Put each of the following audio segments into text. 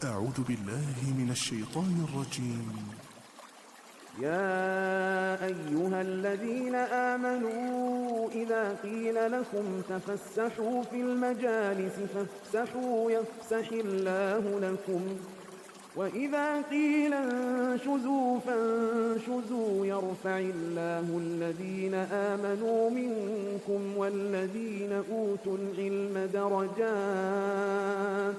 أعوذ بالله من الشيطان الرجيم. يا أيها الذين آمنوا إذا قيل لكم تفسحوا في المجالس فافسحوا يفسح الله لكم وإذا قيل انشزوا فانشزوا يرفع الله الذين آمنوا منكم والذين أوتوا العلم درجات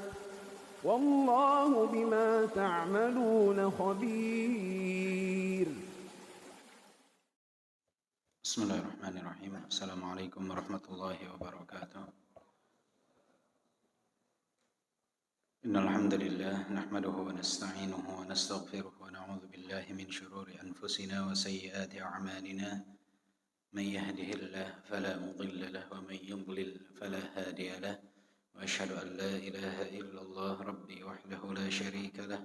والله بما تعملون خبير. بسم الله الرحمن الرحيم. السلام عليكم ورحمة الله وبركاته. إن الحمد لله نحمده ونستعينه ونستغفره ونعوذ بالله من شرور أنفسنا وسيئات أعمالنا. من يهده الله فلا مضل له ومن يضلل فلا هادي له، وأشهد أن لا إله إلا الله ربي وحده لا شريك له،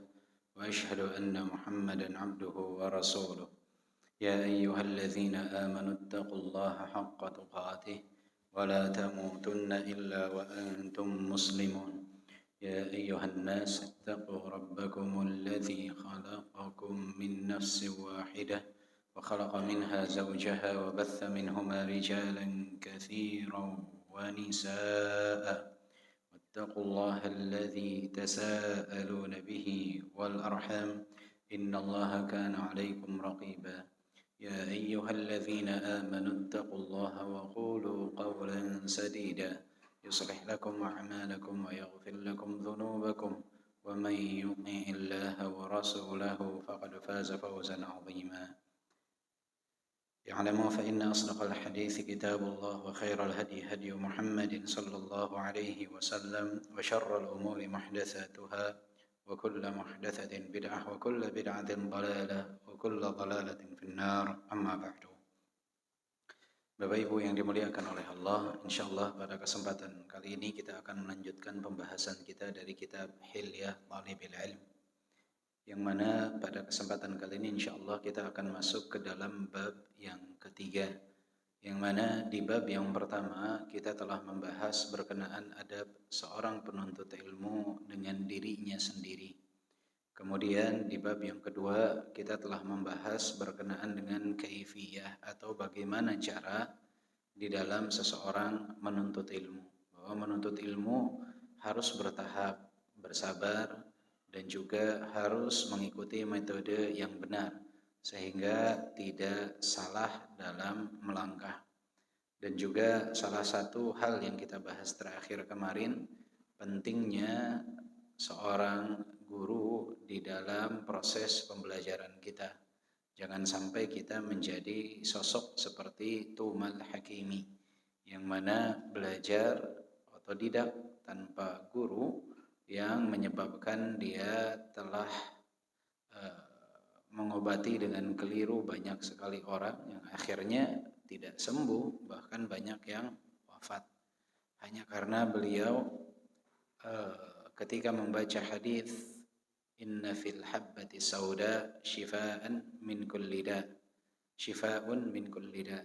وأشهد أن محمدا عبده ورسوله. يا أيها الذين آمنوا اتقوا الله حق تقاته ولا تموتن إلا وأنتم مسلمون. يا أيها الناس اتقوا ربكم الذي خلقكم من نفس واحدة وخلق منها زوجها وبث منهما رجالا كثيرا ونساء، واتقوا الله الذي تساءلون به والأرحام إن الله كان عليكم رقيبا. يا أيها الذين آمنوا اتقوا الله وقولوا قولا سديدا يصلح لكم أعمالكم ويغفر لكم ذنوبكم، ومن يطع الله ورسوله فقد فاز فوزا عظيما. اعلموا فإن أصدق الحديث كتاب الله، وخير الهدي هدي محمد صلى الله عليه وسلم، وشر الأمور محدثاتها، وكل محدثة بدعة، وكل بدعة ضلالة، وكل ضلالة في النار. أما بعد. Bapak Ibu yang dimuliakan oleh Allah, insyaallah pada kesempatan kali ini kita akan melanjutkan pembahasan kita dari kitab Hilyah Thalibil Ilm, yang mana pada kesempatan kali ini insyaallah kita akan masuk ke dalam bab yang ketiga, yang mana di bab yang pertama kita telah membahas berkenaan adab seorang penuntut ilmu dengan dirinya sendiri. Kemudian di bab yang kedua kita telah membahas berkenaan dengan kaifiyah atau bagaimana cara di dalam seseorang menuntut ilmu. Bahwa menuntut ilmu harus bertahap, bersabar, dan juga harus mengikuti metode yang benar sehingga tidak salah dalam melangkah. Dan juga salah satu hal yang kita bahas terakhir kemarin, pentingnya seorang guru di dalam proses pembelajaran kita. Jangan sampai kita menjadi sosok seperti Tumal Hakimi, yang mana belajar otodidak tanpa guru, yang menyebabkan dia telah mengobati dengan keliru banyak sekali orang yang akhirnya tidak sembuh, bahkan banyak yang wafat hanya karena beliau ketika membaca hadis inna fil habbati sauda shifaan min kulli da, shifaun min kulli da,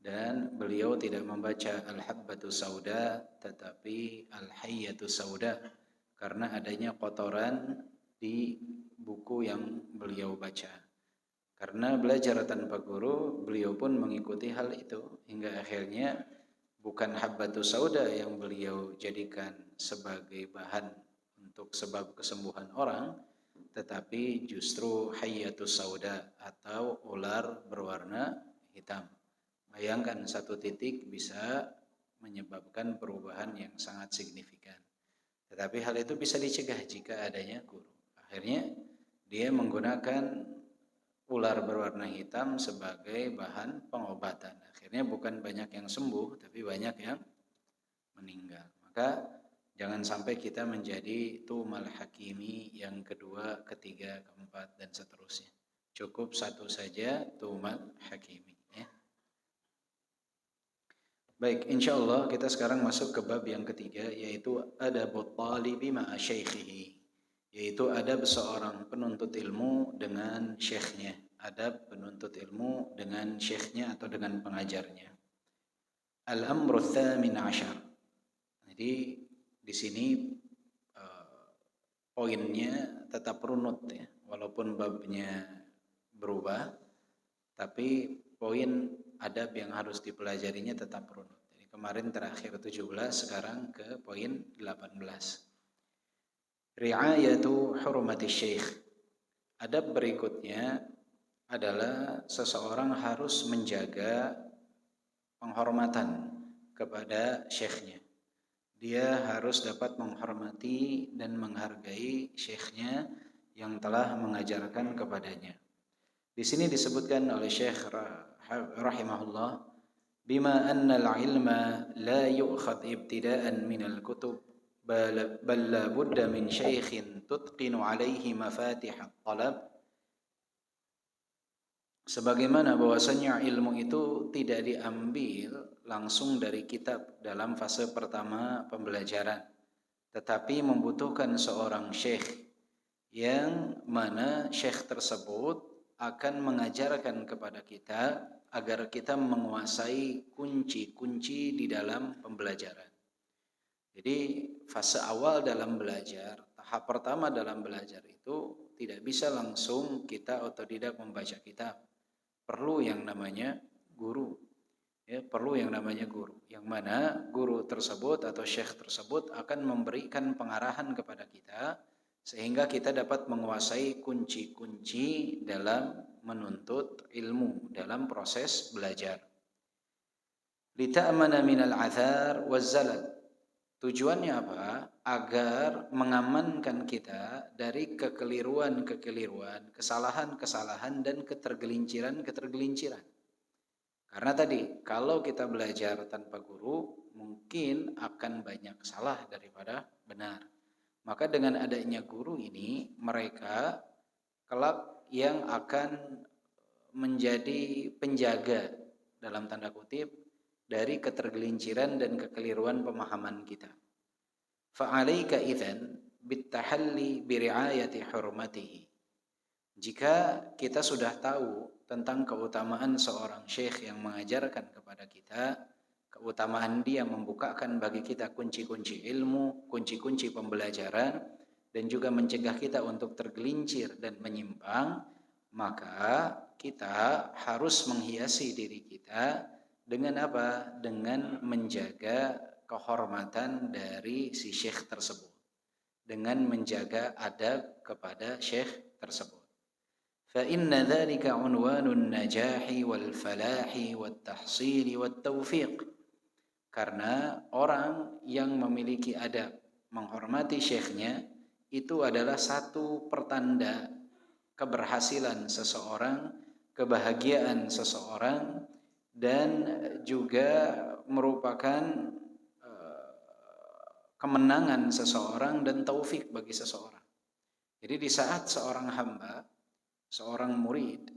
dan beliau tidak membaca al-habbatu sauda tetapi al-hayyatu sauda karena adanya kotoran di buku yang beliau baca. Karena belajar tanpa guru, beliau pun mengikuti hal itu hingga akhirnya bukan habbatu sauda yang beliau jadikan sebagai bahan untuk sebab kesembuhan orang, tetapi justru hayyatus sauda atau ular berwarna hitam. Bayangkan satu titik bisa menyebabkan perubahan yang sangat signifikan. Tetapi hal itu bisa dicegah jika adanya guru. Akhirnya dia menggunakan ular berwarna hitam sebagai bahan pengobatan. Akhirnya bukan banyak yang sembuh, tapi banyak yang meninggal. Maka jangan sampai kita menjadi Tumal Hakimi yang kedua, ketiga, keempat, dan seterusnya. Cukup satu saja, Tumal Hakimi. Ya. Baik, insyaallah kita sekarang masuk ke bab yang ketiga, yaitu adabut talibi ma'a syaikhihi, yaitu adab seorang penuntut ilmu dengan syekhnya. Adab penuntut ilmu dengan syekhnya atau dengan pengajarnya. Al-amru tsamin ashar. Jadi di sini poinnya tetap runut ya, walaupun babnya berubah, tapi poin adab yang harus dipelajarinya tetap runut. Jadi kemarin terakhir 17, sekarang ke poin 18. Ri'ayatu hurmati syekh. Adab berikutnya adalah seseorang harus menjaga penghormatan kepada syekhnya. Dia harus dapat menghormati dan menghargai syekhnya yang telah mengajarkan kepadanya. Di sini disebutkan oleh Syekh rahimahullah, bima anna al-ilma la yu'khad ibtida'an min al-kutub bal la budda min syaikhin tutqinu alaihi mafatih at-talab. Sebagaimana bahwasanya ilmu itu tidak diambil langsung dari kitab dalam fase pertama pembelajaran, tetapi membutuhkan seorang syekh yang mana syekh tersebut akan mengajarkan kepada kita agar kita menguasai kunci-kunci di dalam pembelajaran. Jadi fase awal dalam belajar, tahap pertama dalam belajar itu tidak bisa langsung kita otodidak membaca kitab. Perlu yang namanya guru, ya, perlu yang namanya guru, yang mana guru tersebut atau syekh tersebut akan memberikan pengarahan kepada kita sehingga kita dapat menguasai kunci-kunci dalam menuntut ilmu dalam proses belajar. Lita'mana minal athar wazzalal. Tujuannya apa? Agar mengamankan kita dari kekeliruan-kekeliruan, kesalahan-kesalahan dan ketergelinciran-ketergelinciran. Karena tadi kalau kita belajar tanpa guru mungkin akan banyak salah daripada benar. Maka dengan adanya guru ini mereka kelak yang akan menjadi penjaga dalam tanda kutip dari ketergelinciran dan kekeliruan pemahaman kita. Fa'alaika idzan bittahalli biri'ayati hurmatihi. Jika kita sudah tahu tentang keutamaan seorang syekh yang mengajarkan kepada kita, keutamaan dia membukakan bagi kita kunci-kunci ilmu, kunci-kunci pembelajaran, dan juga mencegah kita untuk tergelincir dan menyimpang, maka kita harus menghiasi diri kita dengan apa? Dengan menjaga kehormatan dari si syekh tersebut, dengan menjaga adab kepada syekh tersebut. Fa inna dzalika unwanun najahi wal falahi wat tahsili wat taufiq. Karena orang yang memiliki adab, menghormati syekhnya, itu adalah satu pertanda keberhasilan seseorang, kebahagiaan seseorang, dan juga merupakan kemenangan seseorang dan taufik bagi seseorang. Jadi di saat seorang hamba, seorang murid,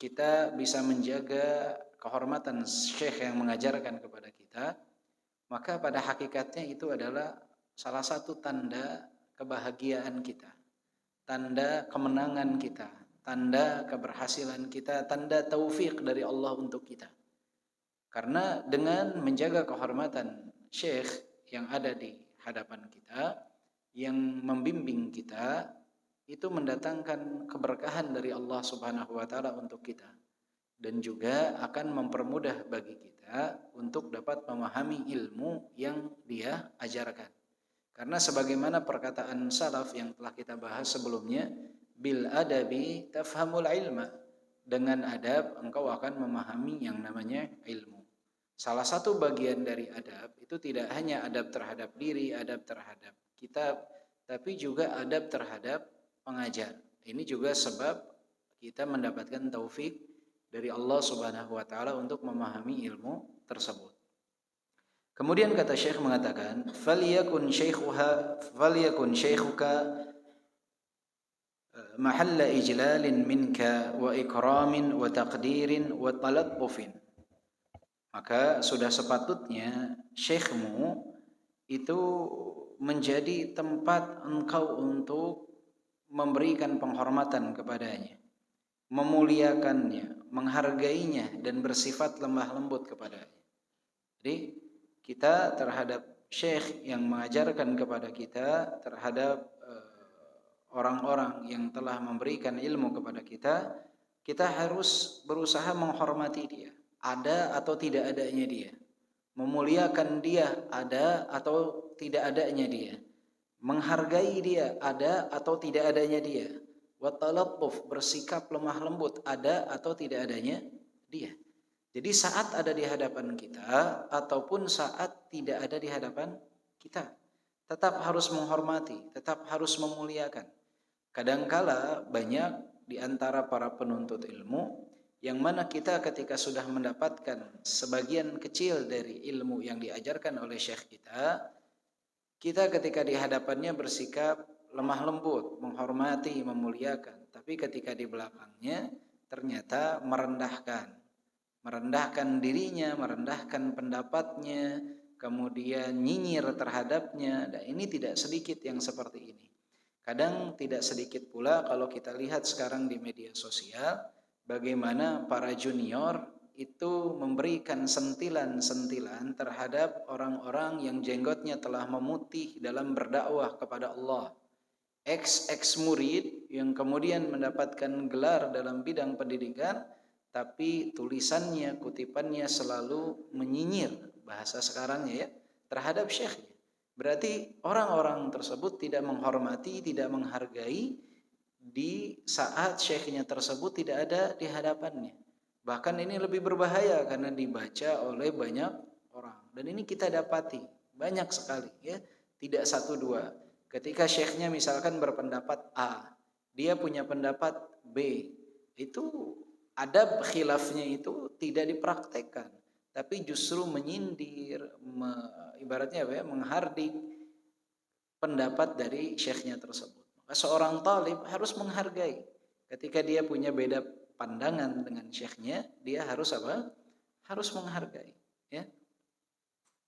kita bisa menjaga kehormatan syekh yang mengajarkan kepada kita, maka pada hakikatnya itu adalah salah satu tanda kebahagiaan kita, tanda kemenangan kita, tanda keberhasilan kita, tanda taufik dari Allah untuk kita. Karena dengan menjaga kehormatan syekh yang ada di hadapan kita, yang membimbing kita, itu mendatangkan keberkahan dari Allah Subhanahu wa taala untuk kita, dan juga akan mempermudah bagi kita untuk dapat memahami ilmu yang dia ajarkan. Karena sebagaimana perkataan salaf yang telah kita bahas sebelumnya, bil adabi tafhamul ilma, dengan adab engkau akan memahami yang namanya ilmu. Salah satu bagian dari adab itu tidak hanya adab terhadap diri, adab terhadap kitab, tapi juga adab terhadap pengajar. Ini juga sebab kita mendapatkan taufik dari Allah Subhanahu wa taala untuk memahami ilmu tersebut. Kemudian kata Syekh mengatakan, falyakun shaykhuka mahalla ijlalin minka wa ikramin wa taqdirin wa talattufin. Maka sudah sepatutnya syekhmu itu menjadi tempat engkau untuk memberikan penghormatan kepadanya, memuliakannya, menghargainya, dan bersifat lemah lembut kepadanya. Jadi kita terhadap syekh yang mengajarkan kepada kita, terhadap orang-orang yang telah memberikan ilmu kepada kita, kita harus berusaha menghormati dia, ada atau tidak adanya dia, memuliakan dia, ada atau tidak adanya dia, menghargai dia, ada atau tidak adanya dia, watalattuf, bersikap lemah lembut, ada atau tidak adanya dia. Jadi saat ada di hadapan kita ataupun saat tidak ada di hadapan kita, tetap harus menghormati, tetap harus memuliakan. Kadangkala banyak di antara para penuntut ilmu yang mana kita ketika sudah mendapatkan sebagian kecil dari ilmu yang diajarkan oleh syekh kita, kita ketika di hadapannya bersikap lemah lembut, menghormati, memuliakan. Tapi ketika di belakangnya ternyata merendahkan dirinya, merendahkan pendapatnya, kemudian nyinyir terhadapnya. Dan ini tidak sedikit yang seperti ini. Kadang tidak sedikit pula kalau kita lihat sekarang di media sosial, bagaimana para junior itu memberikan sentilan-sentilan terhadap orang-orang yang jenggotnya telah memutih dalam berdakwah kepada Allah. Ex murid yang kemudian mendapatkan gelar dalam bidang pendidikan, tapi tulisannya, kutipannya selalu menyinyir, bahasa sekarangnya ya, terhadap syekhnya. Berarti orang-orang tersebut tidak menghormati, tidak menghargai di saat syekhnya tersebut tidak ada di hadapannya. Bahkan ini lebih berbahaya karena dibaca oleh banyak orang. Dan ini kita dapati banyak sekali ya, tidak satu dua. Ketika syekhnya misalkan berpendapat A, dia punya pendapat B, itu adab khilafnya itu tidak dipraktekkan, tapi justru menyindir, ibaratnya apa ya, menghardik pendapat dari syekhnya tersebut. Maka seorang talib harus menghargai. Ketika dia punya beda pandangan dengan syekhnya, dia harus apa? Harus menghargai. Ya.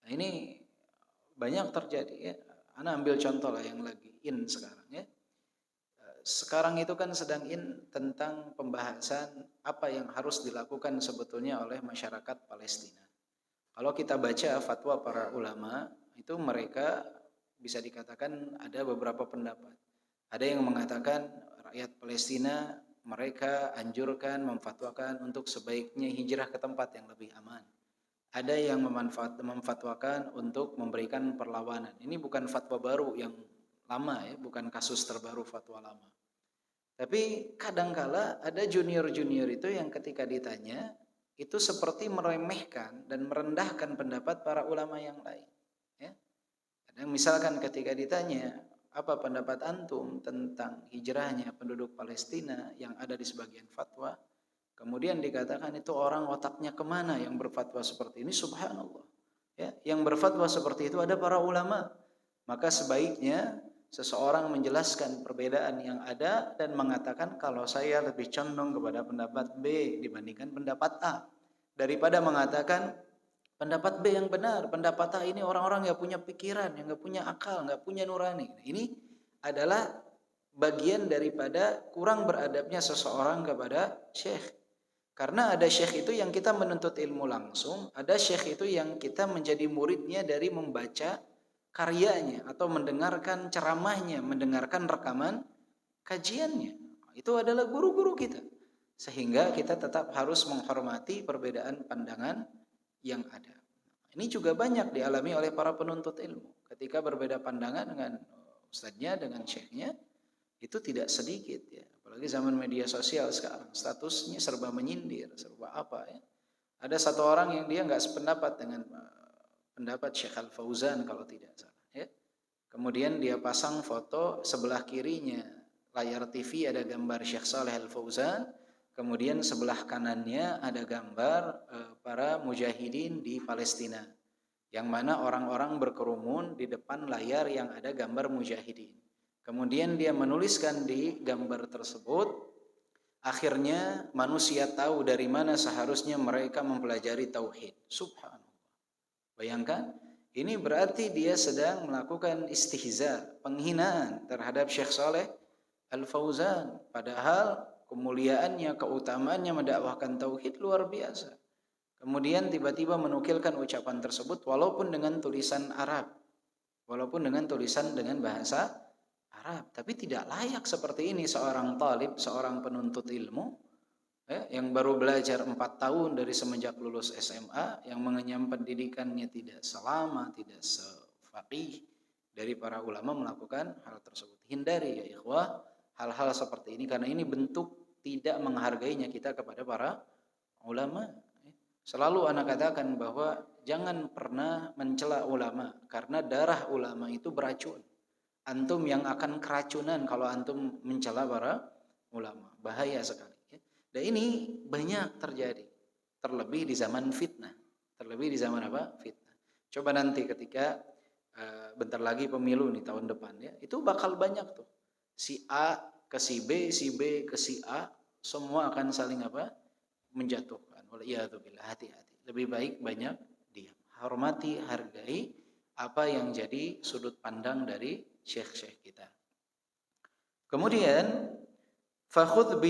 Nah, ini banyak terjadi. Ya. Ana ambil contoh lah yang lagi in sekarang. Ya. Sekarang itu kan sedang in tentang pembahasan apa yang harus dilakukan sebetulnya oleh masyarakat Palestina. Kalau kita baca fatwa para ulama, itu mereka bisa dikatakan ada beberapa pendapat. Ada yang mengatakan rakyat Palestina mereka anjurkan, memfatwakan untuk sebaiknya hijrah ke tempat yang lebih aman. Ada yang memfatwakan untuk memberikan perlawanan. Ini bukan fatwa baru yang lama ya, bukan kasus terbaru fatwa lama. Tapi kadangkala ada junior-junior itu yang ketika ditanya itu seperti meremehkan dan merendahkan pendapat para ulama yang lain. Ya. Kadang misalkan ketika ditanya apa pendapat antum tentang hijrahnya penduduk Palestina yang ada di sebagian fatwa, kemudian dikatakan itu orang otaknya kemana yang berfatwa seperti ini, subhanallah. Ya, yang berfatwa seperti itu ada para ulama. Maka sebaiknya seseorang menjelaskan perbedaan yang ada dan mengatakan kalau saya lebih condong kepada pendapat B dibandingkan pendapat A, daripada mengatakan pendapat B yang benar, pendapat A ini orang-orang yang punya pikiran, yang nggak punya akal, nggak punya nurani. Ini adalah bagian daripada kurang beradabnya seseorang kepada syekh. Karena ada syekh itu yang kita menuntut ilmu langsung, ada syekh itu yang kita menjadi muridnya dari membaca karyanya atau mendengarkan ceramahnya, mendengarkan rekaman kajiannya. Itu adalah guru-guru kita. Sehingga kita tetap harus menghormati perbedaan pandangan yang ada. Ini juga banyak dialami oleh para penuntut ilmu. Ketika berbeda pandangan dengan ustadznya, dengan syekhnya, itu tidak sedikit ya. Apalagi zaman media sosial sekarang, statusnya serba menyindir, serba apa ya. Ada satu orang yang dia nggak sependapat dengan pendapat Syekh Al-Fauzan kalau tidak salah ya. Kemudian dia pasang foto sebelah kirinya layar TV ada gambar Syekh Saleh Al-Fauzan, kemudian sebelah kanannya ada gambar para mujahidin di Palestina, yang mana orang-orang berkerumun di depan layar yang ada gambar mujahidin. Kemudian dia menuliskan di gambar tersebut, akhirnya manusia tahu dari mana seharusnya mereka mempelajari tauhid. Subhanallah. Bayangkan, ini berarti dia sedang melakukan istihza, penghinaan terhadap Syekh Saleh Al-Fauzan. Padahal kemuliaannya, keutamaannya mendakwahkan tauhid luar biasa. Kemudian tiba-tiba menukilkan ucapan tersebut walaupun dengan tulisan Arab, walaupun dengan tulisan dengan bahasa Arab. Arab. Tapi tidak layak seperti ini seorang talib, seorang penuntut ilmu yang baru belajar 4 tahun dari semenjak lulus SMA, yang mengenyam pendidikannya tidak selama, tidak sefaqih dari para ulama melakukan hal tersebut. Hindari ya ikhwah hal-hal seperti ini, karena ini bentuk tidak menghargainya kita kepada para ulama. Selalu ana katakan bahwa jangan pernah mencela ulama, karena darah ulama itu beracun. Antum yang akan keracunan kalau antum mencela para ulama. Bahaya sekali. Dan ini banyak terjadi, terlebih di zaman fitnah. Terlebih di zaman apa? Fitnah. Coba nanti ketika bentar lagi pemilu nih tahun depan ya, itu bakal banyak tuh. Si A ke si B ke si A, semua akan saling apa? Menjatuhkan. Waliyadzubillah, hati-hati. Lebih baik banyak diam. Hormati, hargai apa yang jadi sudut pandang dari syekh-syekh kita. Kemudian فخذ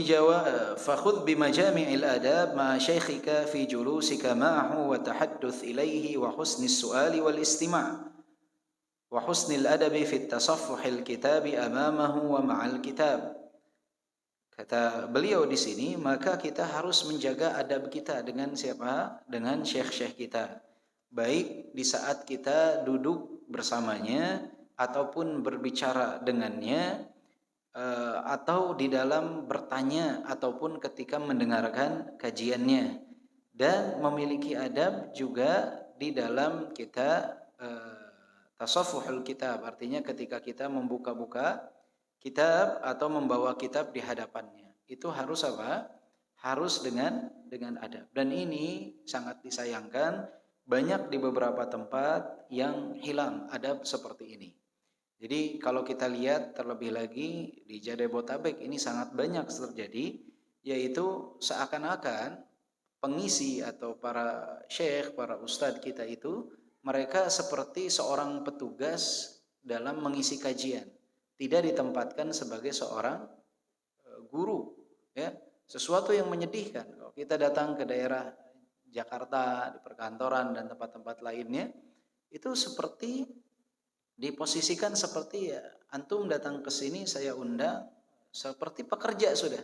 بمجامع الآداب مع شيخك في جلوسك معه وتحدث إليه وحسن السؤال والاستماع وحسن الأدب في التصفح الكتاب أمامه ومع الكتاب. Kata beliau di sini, maka kita harus menjaga adab kita dengan siapa? Dengan syekh-syekh kita. Baik di saat kita duduk bersamanya ataupun berbicara dengannya, atau di dalam bertanya ataupun ketika mendengarkan kajiannya, dan memiliki adab juga di dalam kita tasaffuhul kitab, artinya ketika kita membuka-buka kitab atau membawa kitab di hadapannya, itu harus apa? Harus dengan adab. Dan ini sangat disayangkan, banyak di beberapa tempat yang hilang adab seperti ini. Jadi kalau kita lihat terlebih lagi di Jabodetabek ini sangat banyak terjadi, yaitu seakan-akan pengisi atau para syekh, para ustadz kita itu, mereka seperti seorang petugas dalam mengisi kajian, tidak ditempatkan sebagai seorang guru, ya. Sesuatu yang menyedihkan. Kalau kita datang ke daerah Jakarta, di perkantoran dan tempat-tempat lainnya, itu seperti diposisikan seperti ya antum datang ke sini saya undang seperti pekerja sudah.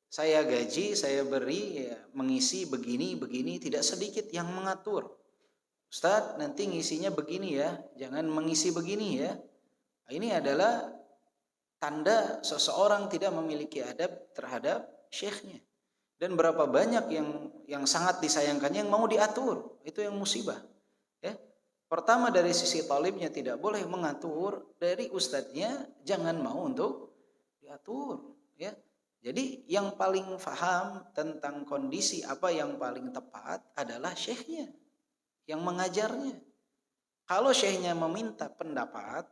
Saya gaji, saya beri ya, mengisi begini, tidak sedikit yang mengatur. Ustadz nanti ngisinya begini ya, jangan mengisi begini ya. Ini adalah tanda seseorang tidak memiliki adab terhadap syekhnya. Dan berapa banyak yang sangat disayangkannya yang mau diatur, itu yang musibah. Ya. Pertama dari sisi talibnya tidak boleh mengatur, dari ustadznya jangan mau untuk diatur, ya. Jadi yang paling faham tentang kondisi apa yang paling tepat adalah syekhnya yang mengajarnya. Kalau syekhnya meminta pendapat,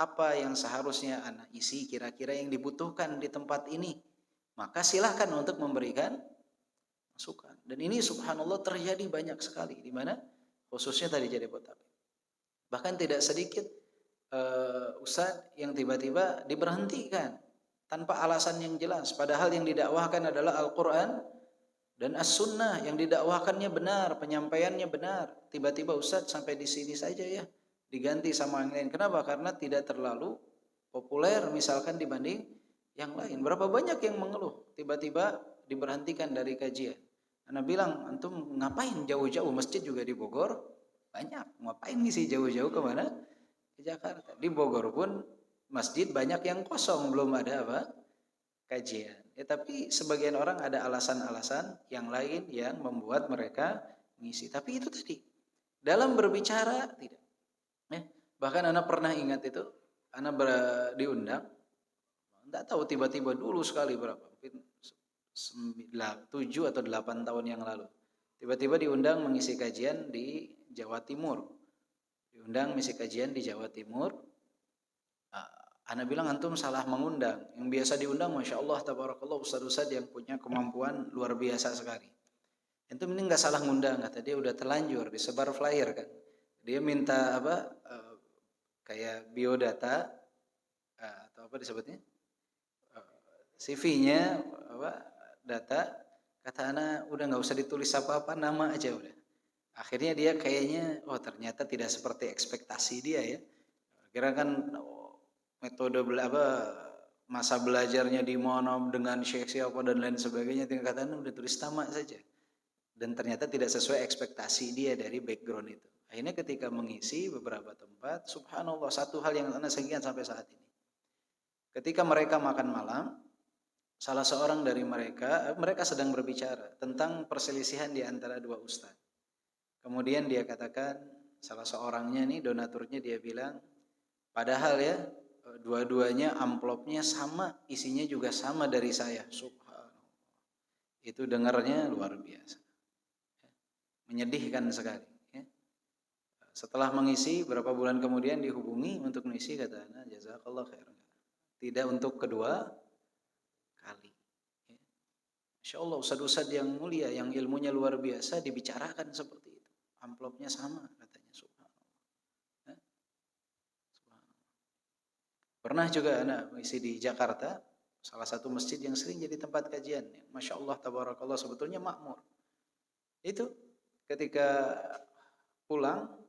apa yang seharusnya anak isi kira-kira yang dibutuhkan di tempat ini, maka silahkan untuk memberikan masukan. Dan ini subhanallah terjadi banyak sekali di mana khususnya tadi Jabodetabek. Bahkan tidak sedikit ustadz yang tiba-tiba diberhentikan tanpa alasan yang jelas, padahal yang didakwahkan adalah Al-Qur'an dan As-Sunnah, yang didakwahkannya benar, penyampaiannya benar. Tiba-tiba ustadz sampai di sini saja ya, diganti sama yang lain. Kenapa? Karena tidak terlalu populer misalkan dibanding yang lain. Berapa banyak yang mengeluh tiba-tiba diberhentikan dari kajian. Anak bilang, antum ngapain jauh-jauh, masjid juga di Bogor banyak, ngapain ngisi jauh-jauh kemana? Ke Jakarta. Di Bogor pun masjid banyak yang kosong, belum ada apa? Kajian. Ya, tapi sebagian orang ada alasan-alasan yang lain yang membuat mereka mengisi. Tapi itu tadi, dalam berbicara tidak. Bahkan anak pernah ingat itu, anak diundang, tidak tahu tiba-tiba dulu sekali berapa, mungkin 7 atau 8 tahun yang lalu, tiba-tiba diundang mengisi kajian di Jawa Timur. Ana bilang antum salah mengundang. Yang biasa diundang masya Allah tabarakallah ustadz yang punya kemampuan luar biasa sekali. Antum ini nggak salah ngundang, kata dia, udah terlanjur disebar flyer kan. Dia minta apa? Kayak biodata atau apa disebutnya? CV-nya apa? Data, kata anak udah nggak usah ditulis apa-apa, nama aja udah. Akhirnya dia kayaknya ternyata tidak seperti ekspektasi dia ya. Kira kan metode masa belajarnya di mana dengan syekh siapa dan lain sebagainya, tinggal katakan udah tulis tamat saja. Dan ternyata tidak sesuai ekspektasi dia dari background itu. Akhirnya ketika mengisi beberapa tempat, subhanallah, satu hal yang Anda ingat sampai saat ini. Ketika mereka makan malam, salah seorang dari mereka sedang berbicara tentang perselisihan di antara dua ustaz. Kemudian dia katakan, salah seorangnya nih, donaturnya, dia bilang, padahal ya, dua-duanya amplopnya sama, isinya juga sama dari saya. Subhanallah. Itu dengarnya luar biasa. Menyedihkan sekali. Setelah mengisi, berapa bulan kemudian dihubungi untuk mengisi, kata ana, jazakallah khairan. Tidak untuk kedua kali. Insya Allah ustad-ustad yang mulia, yang ilmunya luar biasa, dibicarakan seperti itu. Amplopnya sama, katanya. Subhanallah. Subhanallah. Pernah juga anak mengisi di Jakarta, salah satu masjid yang sering jadi tempat kajian. Masya Allah, tabarakallah, sebetulnya makmur. Itu ketika pulang,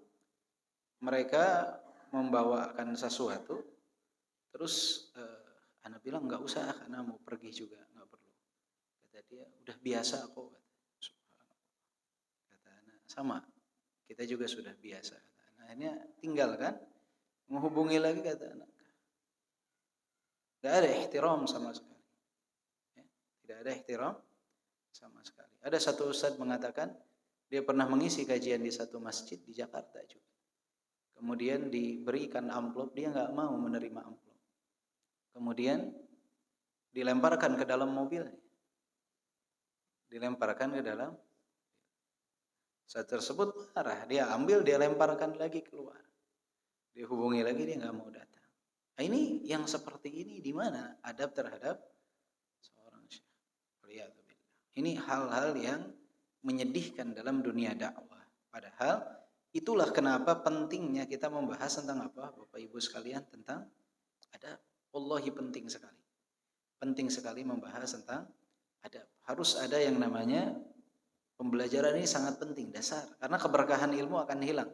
mereka membawakan sesuatu, terus anak bilang nggak usah, karena mau pergi juga, nggak perlu. Kata dia, udah biasa kok. Kata anak, sama, kita juga sudah biasa. Kata anak, akhirnya tinggal kan, menghubungi lagi, kata anak, nggak ada ihtiram sama sekali. Tidak ada ihtiram sama sekali. Ada satu ustadz mengatakan, dia pernah mengisi kajian di satu masjid di Jakarta juga. Kemudian diberikan amplop, dia nggak mau menerima amplop. Kemudian dilemparkan ke dalam mobilnya. Dilemparkan ke dalam. Saat tersebut marah, dia ambil, dia lemparkan lagi keluar. Dihubungi lagi, dia nggak mau datang. Nah, ini yang seperti ini di mana adab terhadap seorang syekh. Ini hal-hal yang menyedihkan dalam dunia dakwah. Padahal itulah kenapa pentingnya kita membahas tentang apa, Bapak Ibu sekalian, tentang adab. Wallahi penting sekali. Penting sekali membahas tentang adab. Harus ada yang namanya pembelajaran, ini sangat penting, dasar. Karena keberkahan ilmu akan hilang.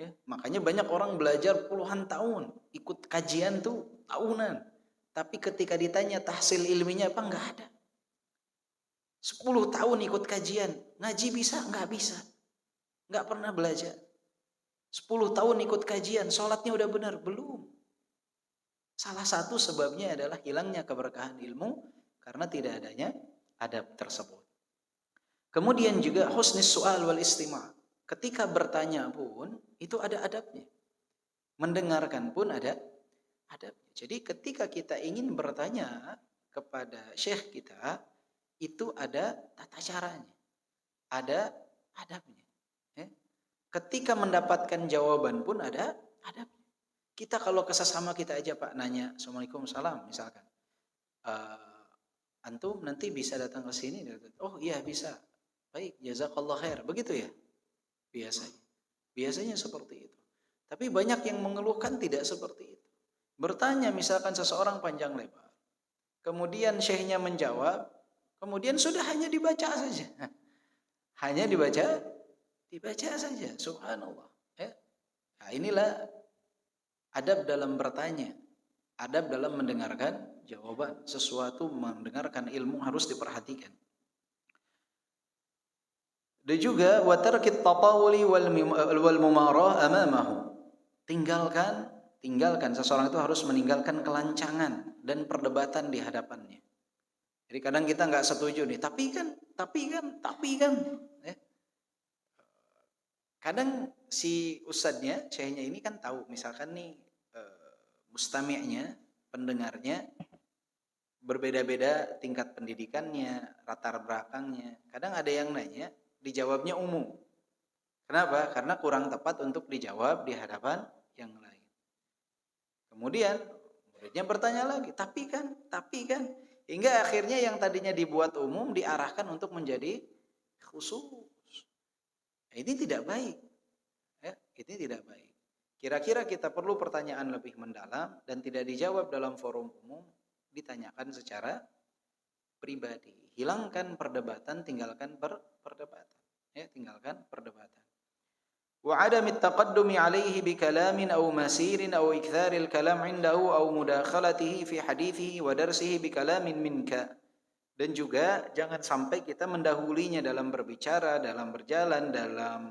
Ya, makanya banyak orang belajar puluhan tahun, ikut kajian tuh tahunan. Tapi ketika ditanya tahsil ilminya apa, enggak ada. 10 tahun ikut kajian, ngaji bisa? Enggak bisa. Enggak pernah belajar. 10 tahun ikut kajian, sholatnya udah benar? Belum. Salah satu sebabnya adalah hilangnya keberkahan ilmu karena tidak adanya adab tersebut. Kemudian juga husnis su'al wal istima'. Ketika bertanya pun itu ada adabnya. Mendengarkan pun ada adabnya. Jadi ketika kita ingin bertanya kepada syekh kita, itu ada tata caranya, ada adabnya. Ketika mendapatkan jawaban pun ada adabnya. Kita kalau ke sesama kita aja Pak nanya, Assalamualaikum, salam misalkan, antum nanti bisa datang ke sini? Oh iya bisa. Baik, jazakallah khair. Begitu ya biasanya seperti itu. Tapi banyak yang mengeluhkan tidak seperti itu. Bertanya misalkan seseorang panjang lebar, kemudian syekhnya menjawab, kemudian sudah hanya dibaca saja. Hanya dibaca saja. Subhanallah. Nah, inilah adab dalam bertanya. Adab dalam mendengarkan jawaban. Sesuatu mendengarkan ilmu harus diperhatikan. Dan juga wa tarkit tatawuli wal mumarah amamahu. Tinggalkan seseorang itu harus meninggalkan kelancangan dan perdebatan di hadapannya. Jadi kadang kita nggak setuju nih, tapi kan. Kadang si ustadznya, syekhnya ini kan tahu, misalkan nih mustami'nya, pendengarnya berbeda-beda tingkat pendidikannya, latar belakangnya. Kadang ada yang nanya, dijawabnya umum. Kenapa? Karena kurang tepat untuk dijawab di hadapan yang lain. Kemudian muridnya bertanya lagi, tapi kan. Hingga akhirnya yang tadinya dibuat umum diarahkan untuk menjadi khusus. Ini tidak baik. Ini tidak baik. Kira-kira kita perlu pertanyaan lebih mendalam dan tidak dijawab dalam forum umum, ditanyakan secara pribadi. Hilangkan perdebatan, tinggalkan perdebatan. Tinggalkan perdebatan. wa 'adami at-taqaddumi 'alaihi bi kalamin aw masirin aw iktsaril kalam 'indahu aw mudakhalatihi fi hadithihi wa darsihi bi kalamin minka. Dan juga jangan sampai kita mendahulinya dalam berbicara, dalam berjalan, dalam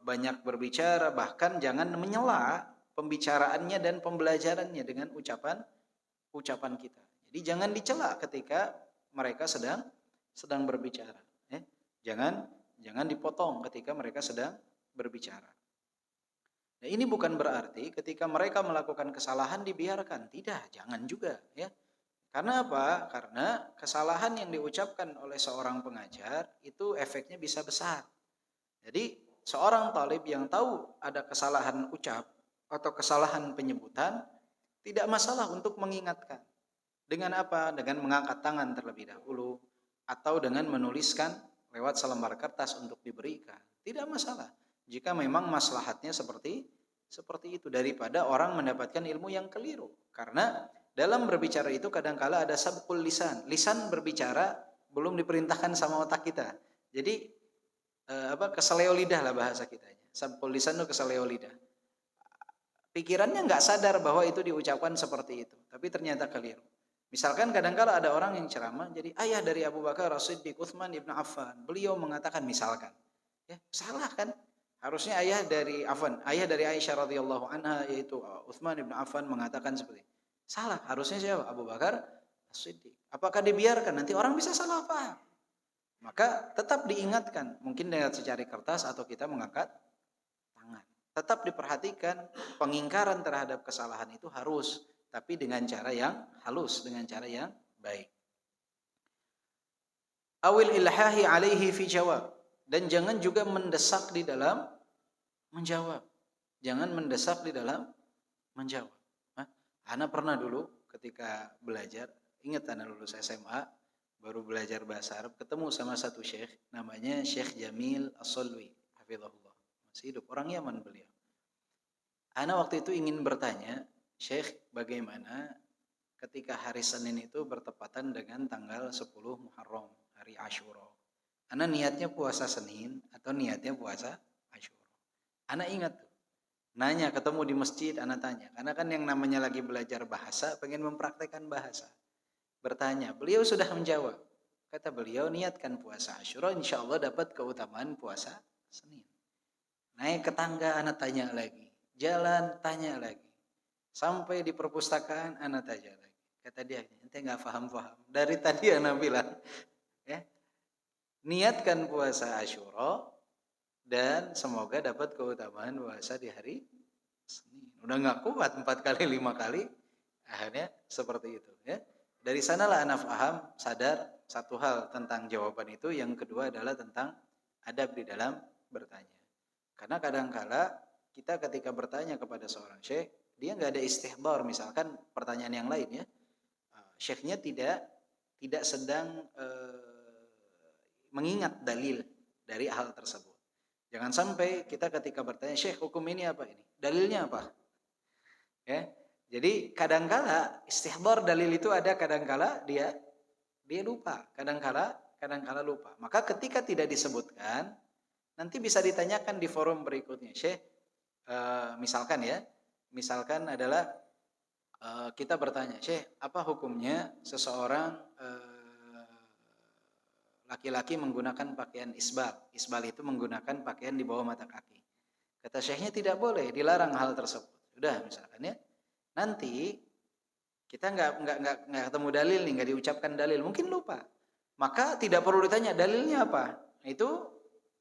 banyak berbicara, bahkan jangan menyela pembicaraannya dan pembelajarannya dengan ucapan kita. Jadi jangan dicela ketika mereka sedang berbicara. Jangan dipotong ketika mereka sedang berbicara. Nah, ini bukan berarti ketika mereka melakukan kesalahan dibiarkan. Tidak, jangan juga ya. Karena apa? Karena kesalahan yang diucapkan oleh seorang pengajar itu efeknya bisa besar. Jadi seorang talib yang tahu ada kesalahan ucap atau kesalahan penyebutan, tidak masalah untuk mengingatkan. Dengan apa? Dengan mengangkat tangan terlebih dahulu atau dengan menuliskan lewat selembar kertas untuk diberikan. Tidak masalah. Jika memang maslahatnya seperti itu, daripada orang mendapatkan ilmu yang keliru. Karena dalam berbicara itu kadangkala ada sabqul lisan. Lisan berbicara belum diperintahkan sama otak kita. Jadi keseleo lidah lah bahasa kitanya. Sabqul lisan itu keseleo lidah. Pikirannya nggak sadar bahwa itu diucapkan seperti itu, tapi ternyata keliru. Misalkan kadangkala ada orang yang ceramah, jadi ayah dari Abu Bakar As-Siddiq Utsman ibn Affan, beliau mengatakan misalkan, ya salah kan? Harusnya ayah dari Aisyah radhiyallahu anha yaitu Utsman ibn Affan mengatakan seperti itu. Salah, harusnya siapa? Abu Bakar As-Siddiq. Apakah dibiarkan? Nanti orang bisa salah paham. Maka tetap diingatkan, mungkin dengan secari kertas atau kita mengangkat tangan. Tetap diperhatikan pengingkaran terhadap kesalahan itu harus, tapi dengan cara yang halus, dengan cara yang baik. Awil ilhahi alaihi fi jawab. Dan jangan juga mendesak di dalam menjawab. Jangan mendesak di dalam menjawab. Ana pernah dulu ketika belajar, ingat Ana lulus SMA, baru belajar bahasa Arab, ketemu sama satu syekh, namanya Syekh Jamil As-Solwi, hafizahullah. Masih hidup, orang Yaman beliau. Ana waktu itu ingin bertanya, Syekh, bagaimana ketika hari Senin itu bertepatan dengan tanggal 10 Muharram, hari Asyura. Ana niatnya puasa Senin atau niatnya puasa Asyura. Ana ingat tuh. Nanya, ketemu di masjid, anak tanya. Karena kan yang namanya lagi belajar bahasa, pengen mempraktekkan bahasa. Bertanya, beliau sudah menjawab. Kata beliau, niatkan puasa Asyura, insya Allah dapat keutamaan puasa Senin. Naik ke tangga, anak tanya lagi. Jalan, tanya lagi. Sampai di perpustakaan, anak tanya lagi. Kata dia, ente nggak paham-paham. Dari tadi anak bilang, ya, niatkan puasa Asyura, dan semoga dapat keutamaan puasa di hari Senin. Udah nggak kuat 4 kali 5 kali, akhirnya seperti itu. Ya. Dari sanalah anak paham, sadar satu hal tentang jawaban itu. Yang kedua adalah tentang adab di dalam bertanya. Karena kadangkala kita ketika bertanya kepada seorang syekh, dia nggak ada istihdar, misalkan pertanyaan yang lain ya, syekhnya tidak sedang mengingat dalil dari hal tersebut. Jangan sampai kita ketika bertanya, Syekh hukum ini apa ini? Dalilnya apa? Ya. Jadi kadangkala istihdar dalil itu ada, kadangkala dia lupa, kadangkala lupa. Maka ketika tidak disebutkan, nanti bisa ditanyakan di forum berikutnya. Syekh, misalkan adalah kita bertanya, Syekh, apa hukumnya seseorang laki-laki menggunakan pakaian isbal. Isbal itu menggunakan pakaian di bawah mata kaki. Kata syekhnya tidak boleh, dilarang hal tersebut. Sudah misalkan ya. Nanti kita nggak ketemu dalil nih, nggak diucapkan dalil, mungkin lupa. Maka tidak perlu ditanya dalilnya apa. Itu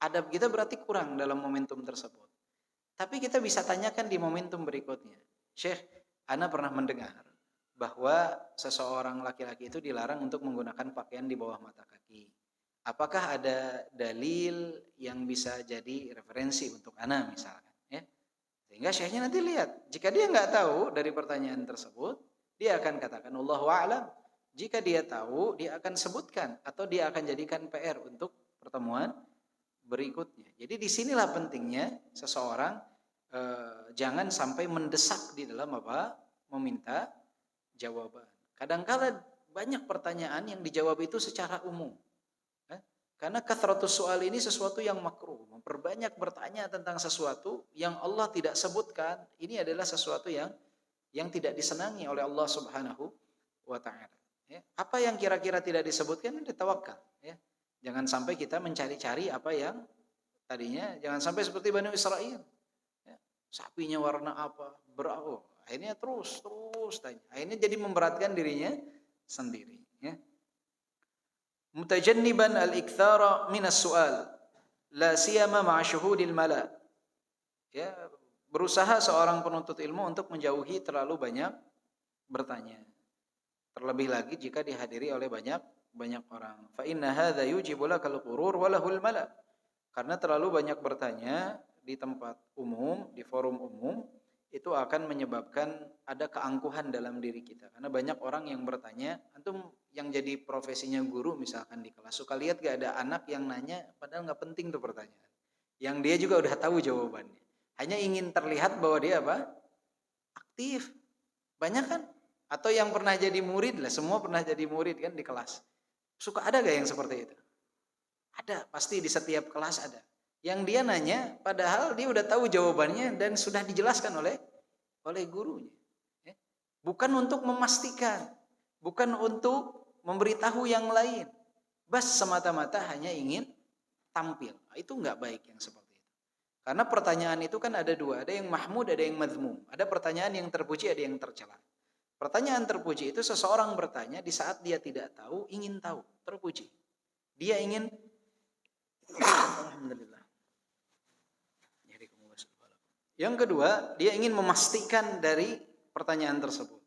adab kita berarti kurang dalam momentum tersebut. Tapi kita bisa tanyakan di momentum berikutnya. Syekh, ana pernah mendengar bahwa seseorang laki-laki itu dilarang untuk menggunakan pakaian di bawah mata kaki. Apakah ada dalil yang bisa jadi referensi untuk ana misalkan ya? Sehingga syekhnya nanti lihat, jika dia nggak tahu dari pertanyaan tersebut, dia akan katakan Allahu a'lam. Jika dia tahu, dia akan sebutkan atau dia akan jadikan PR untuk pertemuan berikutnya. Jadi disinilah pentingnya seseorang jangan sampai mendesak di dalam meminta jawaban. Kadangkala banyak pertanyaan yang dijawab itu secara umum. Karena kathratus soal ini sesuatu yang makruh. Memperbanyak bertanya tentang sesuatu yang Allah tidak sebutkan. Ini adalah sesuatu yang tidak disenangi oleh Allah Subhanahu wa ta'ala. Ya. Apa yang kira-kira tidak disebutkan, ditawakal. Ya. Jangan sampai kita mencari-cari apa yang tadinya, jangan sampai seperti Bani Israel. Ya. Sapinya warna apa, berapa. Akhirnya terus tanya. Akhirnya jadi memberatkan dirinya sendiri. Ya. Mutajanniban al-ikthara minas su'al la siyama ma'a syuhudil mala. Ya, berusaha seorang penuntut ilmu untuk menjauhi terlalu banyak bertanya. Terlebih lagi jika dihadiri oleh banyak orang. Fa inna hadza yujibu lakal qurur wa lahul mala. Karena terlalu banyak bertanya di tempat umum, di forum umum, itu akan menyebabkan ada keangkuhan dalam diri kita. Karena banyak orang yang bertanya, antum yang jadi profesinya guru misalkan di kelas, suka lihat gak ada anak yang nanya padahal gak penting tuh pertanyaan. Yang dia juga udah tahu jawabannya. Hanya ingin terlihat bahwa dia apa? Aktif. Banyak kan? Atau yang pernah jadi murid lah, semua pernah jadi murid kan di kelas. Suka ada gak yang seperti itu? Ada, pasti di setiap kelas ada. Yang dia nanya, padahal dia udah tahu jawabannya dan sudah dijelaskan oleh gurunya. Bukan untuk memastikan, bukan untuk memberitahu yang lain. Bas semata-mata hanya ingin tampil. Itu enggak baik yang seperti itu. Karena pertanyaan itu kan ada dua, ada yang mahmud, ada yang madhmum. Ada pertanyaan yang terpuji, ada yang tercela. Pertanyaan terpuji itu seseorang bertanya di saat dia tidak tahu, ingin tahu, terpuji. Dia ingin alhamdulillah. Yang kedua, dia ingin memastikan dari pertanyaan tersebut.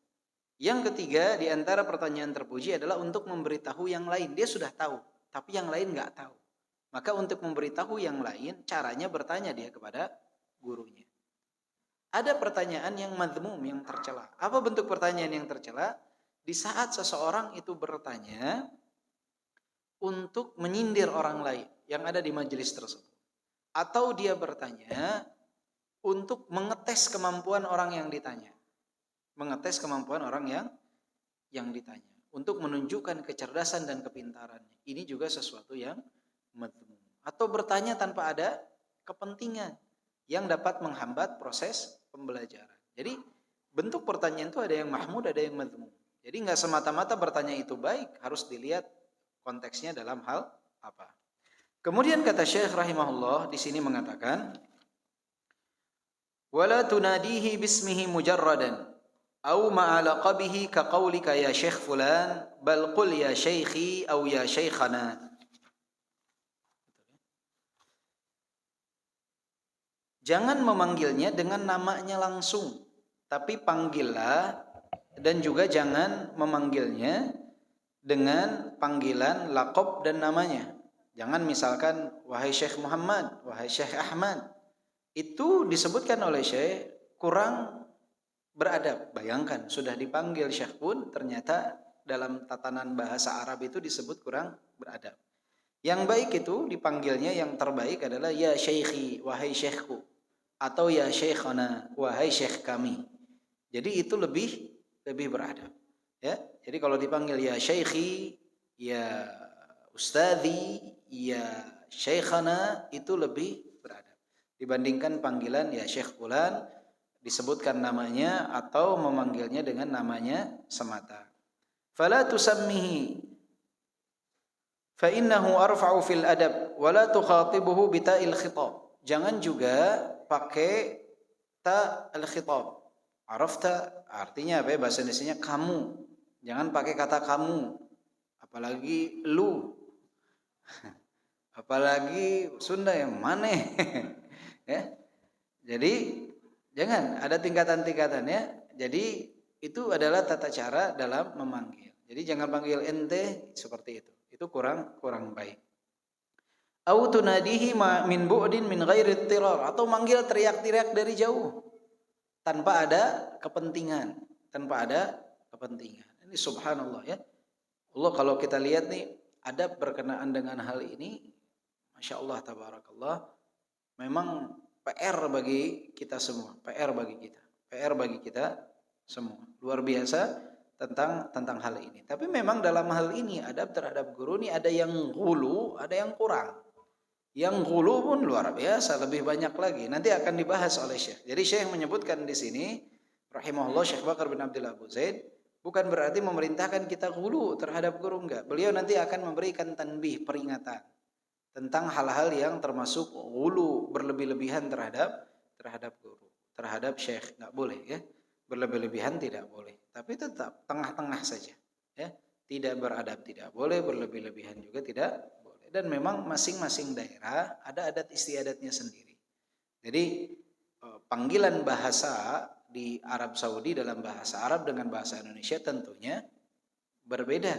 Yang ketiga, di antara pertanyaan terpuji adalah untuk memberitahu yang lain. Dia sudah tahu, tapi yang lain nggak tahu. Maka untuk memberitahu yang lain, caranya bertanya dia kepada gurunya. Ada pertanyaan yang madhmum, yang tercela. Apa bentuk pertanyaan yang tercela? Di saat seseorang itu bertanya untuk menyindir orang lain yang ada di majelis tersebut. Atau dia bertanya untuk mengetes kemampuan orang yang ditanya. Mengetes kemampuan orang yang ditanya. Untuk menunjukkan kecerdasan dan kepintarannya. Ini juga sesuatu yang madhmum. Atau bertanya tanpa ada kepentingan yang dapat menghambat proses pembelajaran. Jadi bentuk pertanyaan itu ada yang mahmud, ada yang madhmum. Jadi nggak semata-mata bertanya itu baik, harus dilihat konteksnya dalam hal apa. Kemudian kata Syekh rahimahullah di sini mengatakan, wala tunadihi bismihi mujarradan au ma'a laqabihi ka qaulika ya syekh fulan bal qul ya syekhi au ya syekhana. Jangan memanggilnya dengan namanya langsung, tapi panggillah, dan juga jangan memanggilnya dengan panggilan laqab dan namanya. Jangan misalkan wahai Syekh Muhammad, wahai Syekh Ahmad. Itu disebutkan oleh Syekh kurang beradab. Bayangkan sudah dipanggil Syekh pun ternyata dalam tatanan bahasa Arab itu disebut kurang beradab. Yang baik itu dipanggilnya, yang terbaik adalah ya Syekhi, wahai Syekhku, atau ya Syekhana, wahai Syekh kami. Jadi itu lebih beradab. Ya, jadi kalau dipanggil ya Syekhi, ya Ustadzi, ya Syekhana, itu lebih beradab dibandingkan panggilan ya Syekh fulan, disebutkan namanya atau memanggilnya dengan namanya semata. Fala tusammihi fa innahu arfa'u fil adab wa la tukhatibuhu bi ta'il khitab. Jangan juga pakai ta al-khitab. Arafta artinya apa ya bahasa Indonesianya kamu. Jangan pakai kata kamu. Apalagi lu. Apalagi Sunda yang mana. Ya. Jadi jangan, ada tingkatan-tingkatannya. Jadi itu adalah tata cara dalam memanggil. Jadi jangan panggil ente seperti itu. Itu kurang baik. Au tunadihi min bu'din min ghairi ittirar, atau manggil teriak-teriak dari jauh tanpa ada kepentingan, Ini subhanallah ya. Allah kalau kita lihat nih adab berkenaan dengan hal ini, Masya Allah tabarakallah, memang PR bagi kita semua, PR bagi kita semua, luar biasa tentang hal ini. Tapi memang dalam hal ini adab terhadap guru ini ada yang ghulu, ada yang kurang. Yang ghulu pun luar biasa, lebih banyak lagi. Nanti akan dibahas oleh Syekh. Jadi Syekh menyebutkan di sini, rahimahullah, Syekh Bakar bin Abdullah Abu Zaid, bukan berarti memerintahkan kita ghulu terhadap guru, enggak. Beliau nanti akan memberikan tanbih, peringatan tentang hal-hal yang termasuk ghulu, berlebih-lebihan terhadap guru, terhadap Syekh, enggak boleh ya. Berlebih-lebihan tidak boleh, tapi tetap tengah-tengah saja ya. Tidak beradab tidak boleh, berlebih-lebihan juga tidak boleh. Dan memang masing-masing daerah ada adat istiadatnya sendiri. Jadi panggilan bahasa di Arab Saudi dalam bahasa Arab dengan bahasa Indonesia tentunya berbeda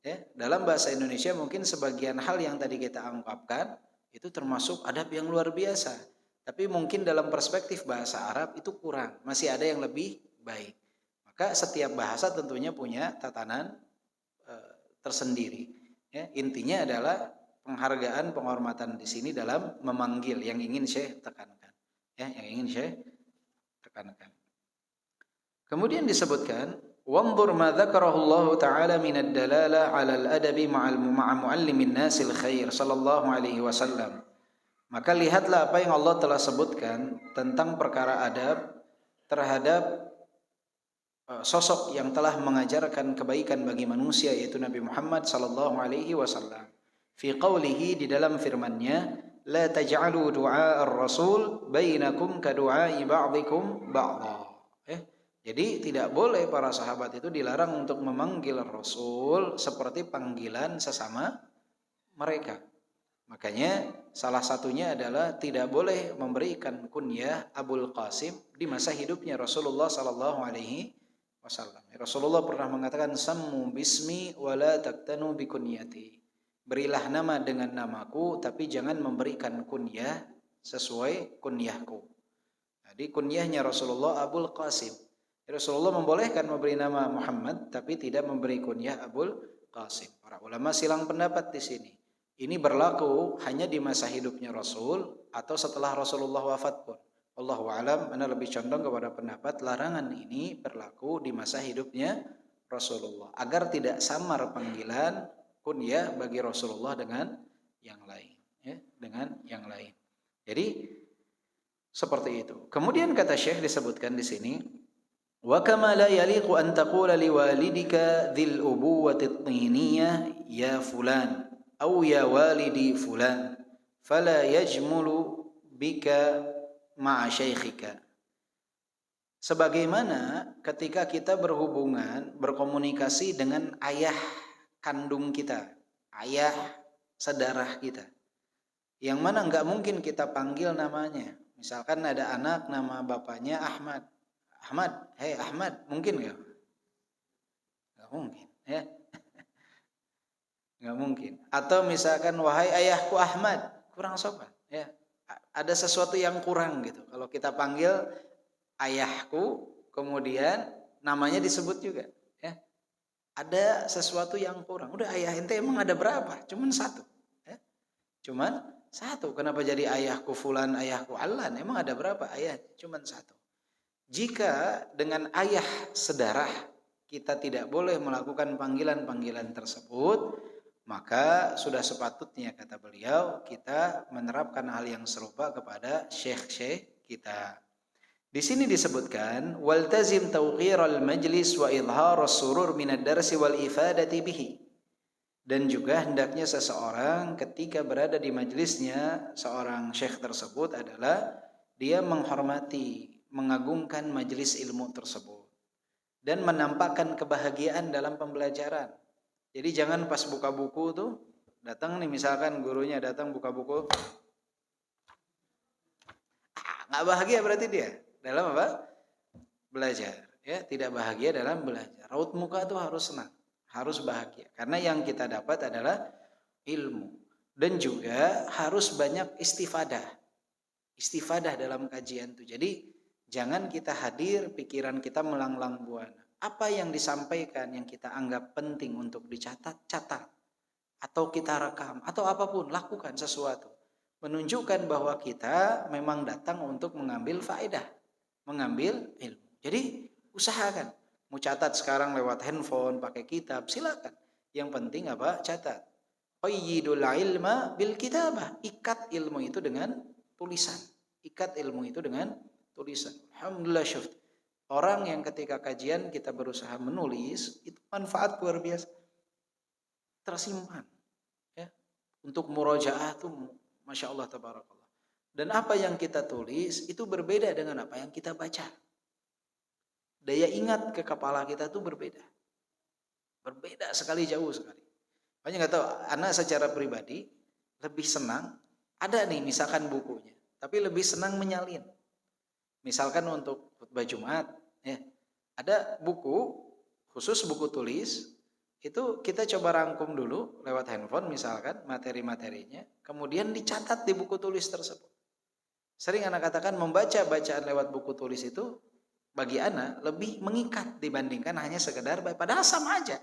ya. Dalam bahasa Indonesia mungkin sebagian hal yang tadi kita ungkapkan itu termasuk adab yang luar biasa, tapi mungkin dalam perspektif bahasa Arab itu kurang, masih ada yang lebih baik. Maka setiap bahasa tentunya punya tatanan tersendiri ya. Intinya adalah penghargaan, penghormatan di sini dalam memanggil yang ingin Syekh tekankan ya, yang ingin Syekh tekankan. Kemudian disebutkan wanzur ma dzakarahu Allah taala min ad-dalalah 'ala al-adabi ma'a muallimin nasil khair sallallahu alaihi wasallam. Maka lihatlah apa yang Allah telah sebutkan tentang perkara adab terhadap sosok yang telah mengajarkan kebaikan bagi manusia, yaitu Nabi Muhammad sallallahu alaihi wasallam. Fi qawlihi, di dalam firman-Nya, la taj'alu du'a ar-rasul bainakum ka du'ai ba'dikum ba'dha. Jadi tidak boleh para sahabat itu dilarang untuk memanggil Rasul seperti panggilan sesama mereka. Makanya salah satunya adalah tidak boleh memberikan kunyah Abul Qasim di masa hidupnya Rasulullah sallallahu alaihi wasallam. Rasulullah pernah mengatakan sammu bismi wala taktanu bikunyati. Berilah nama dengan namaku tapi jangan memberikan kunyah sesuai kunyahku. Jadi kunyahnya Rasulullah Abul Qasim. Rasulullah membolehkan memberi nama Muhammad tapi tidak memberi kunyah Abul Qasim. Para ulama silang pendapat di sini. Ini berlaku hanya di masa hidupnya Rasul atau setelah Rasulullah wafat pun. Wallahu a'lam, ana lebih condong kepada pendapat larangan ini berlaku di masa hidupnya Rasulullah agar tidak samar panggilan kunyah bagi Rasulullah dengan yang lain ya, dengan yang lain. Jadi seperti itu. Kemudian kata Syekh disebutkan di sini, wa kama la yaliqu an taqula liwalidika dzil ubuwati at-tiniyah ya fulan aw ya walidi fulan fala yajmulu bika ma'a syaikhika. Sebagaimana ketika kita berhubungan, berkomunikasi dengan ayah kandung kita, ayah sedarah kita, yang mana enggak mungkin kita panggil namanya. Misalkan ada anak nama bapaknya Ahmad. Ahmad, hei Ahmad, mungkin enggak? Enggak mungkin ya. Enggak mungkin. Atau misalkan wahai ayahku Ahmad, kurang sopan ya. Ada sesuatu yang kurang gitu. Kalau kita panggil ayahku, kemudian namanya disebut juga, ya. Ada sesuatu yang kurang. Udah ayah ente emang ada berapa? Cuman satu, ya. Cuman satu. Kenapa jadi ayahku fulan, ayahku alan? Emang ada berapa ayah? Cuman satu. Jika dengan ayah sedarah kita tidak boleh melakukan panggilan-panggilan tersebut, maka sudah sepatutnya kata beliau kita menerapkan hal yang serupa kepada syekh-syekh kita. Di sini disebutkan waltazim tawqiral majlis wa idharas surur minad darsi wal ifadati bihi. Dan juga hendaknya seseorang ketika berada di majlisnya seorang syekh tersebut adalah dia menghormati, mengagungkan majlis ilmu tersebut dan menampakkan kebahagiaan dalam pembelajaran. Jadi jangan pas buka buku tuh datang nih, misalkan gurunya datang buka buku, nggak bahagia berarti dia dalam apa? Belajar. Ya, tidak bahagia dalam belajar. Raut muka tuh harus senang, harus bahagia. Karena yang kita dapat adalah ilmu dan juga harus banyak istifadah. Istifadah dalam kajian tuh. Jadi jangan kita hadir pikiran kita melanglang buana. Apa yang disampaikan yang kita anggap penting untuk dicatat, catat. Atau kita rekam, atau apapun, lakukan sesuatu. Menunjukkan bahwa kita memang datang untuk mengambil faedah, mengambil ilmu. Jadi usahakan. Mau catat sekarang lewat handphone, pakai kitab, silakan. Yang penting apa? Catat. Qayyidul ilma bil kitabah. Ikat ilmu itu dengan tulisan. Ikat ilmu itu dengan tulisan. Alhamdulillah, syuf. Orang yang ketika kajian kita berusaha menulis, itu manfaat luar biasa. Tersimpan. Ya. Untuk murojaah itu Masya Allah tabarakallah. Dan apa yang kita tulis itu berbeda dengan apa yang kita baca. Daya ingat ke kepala kita tuh berbeda. Berbeda sekali, jauh sekali. Makanya nggak tahu, anak secara pribadi lebih senang, ada nih misalkan bukunya, tapi lebih senang menyalin. Misalkan untuk khutbah Jumat, ya, ada buku, khusus buku tulis, itu kita coba rangkum dulu lewat handphone misalkan materi-materinya, kemudian dicatat di buku tulis tersebut. Sering anak katakan membaca bacaan lewat buku tulis itu bagi anak lebih mengikat dibandingkan hanya sekedar padahal sama aja.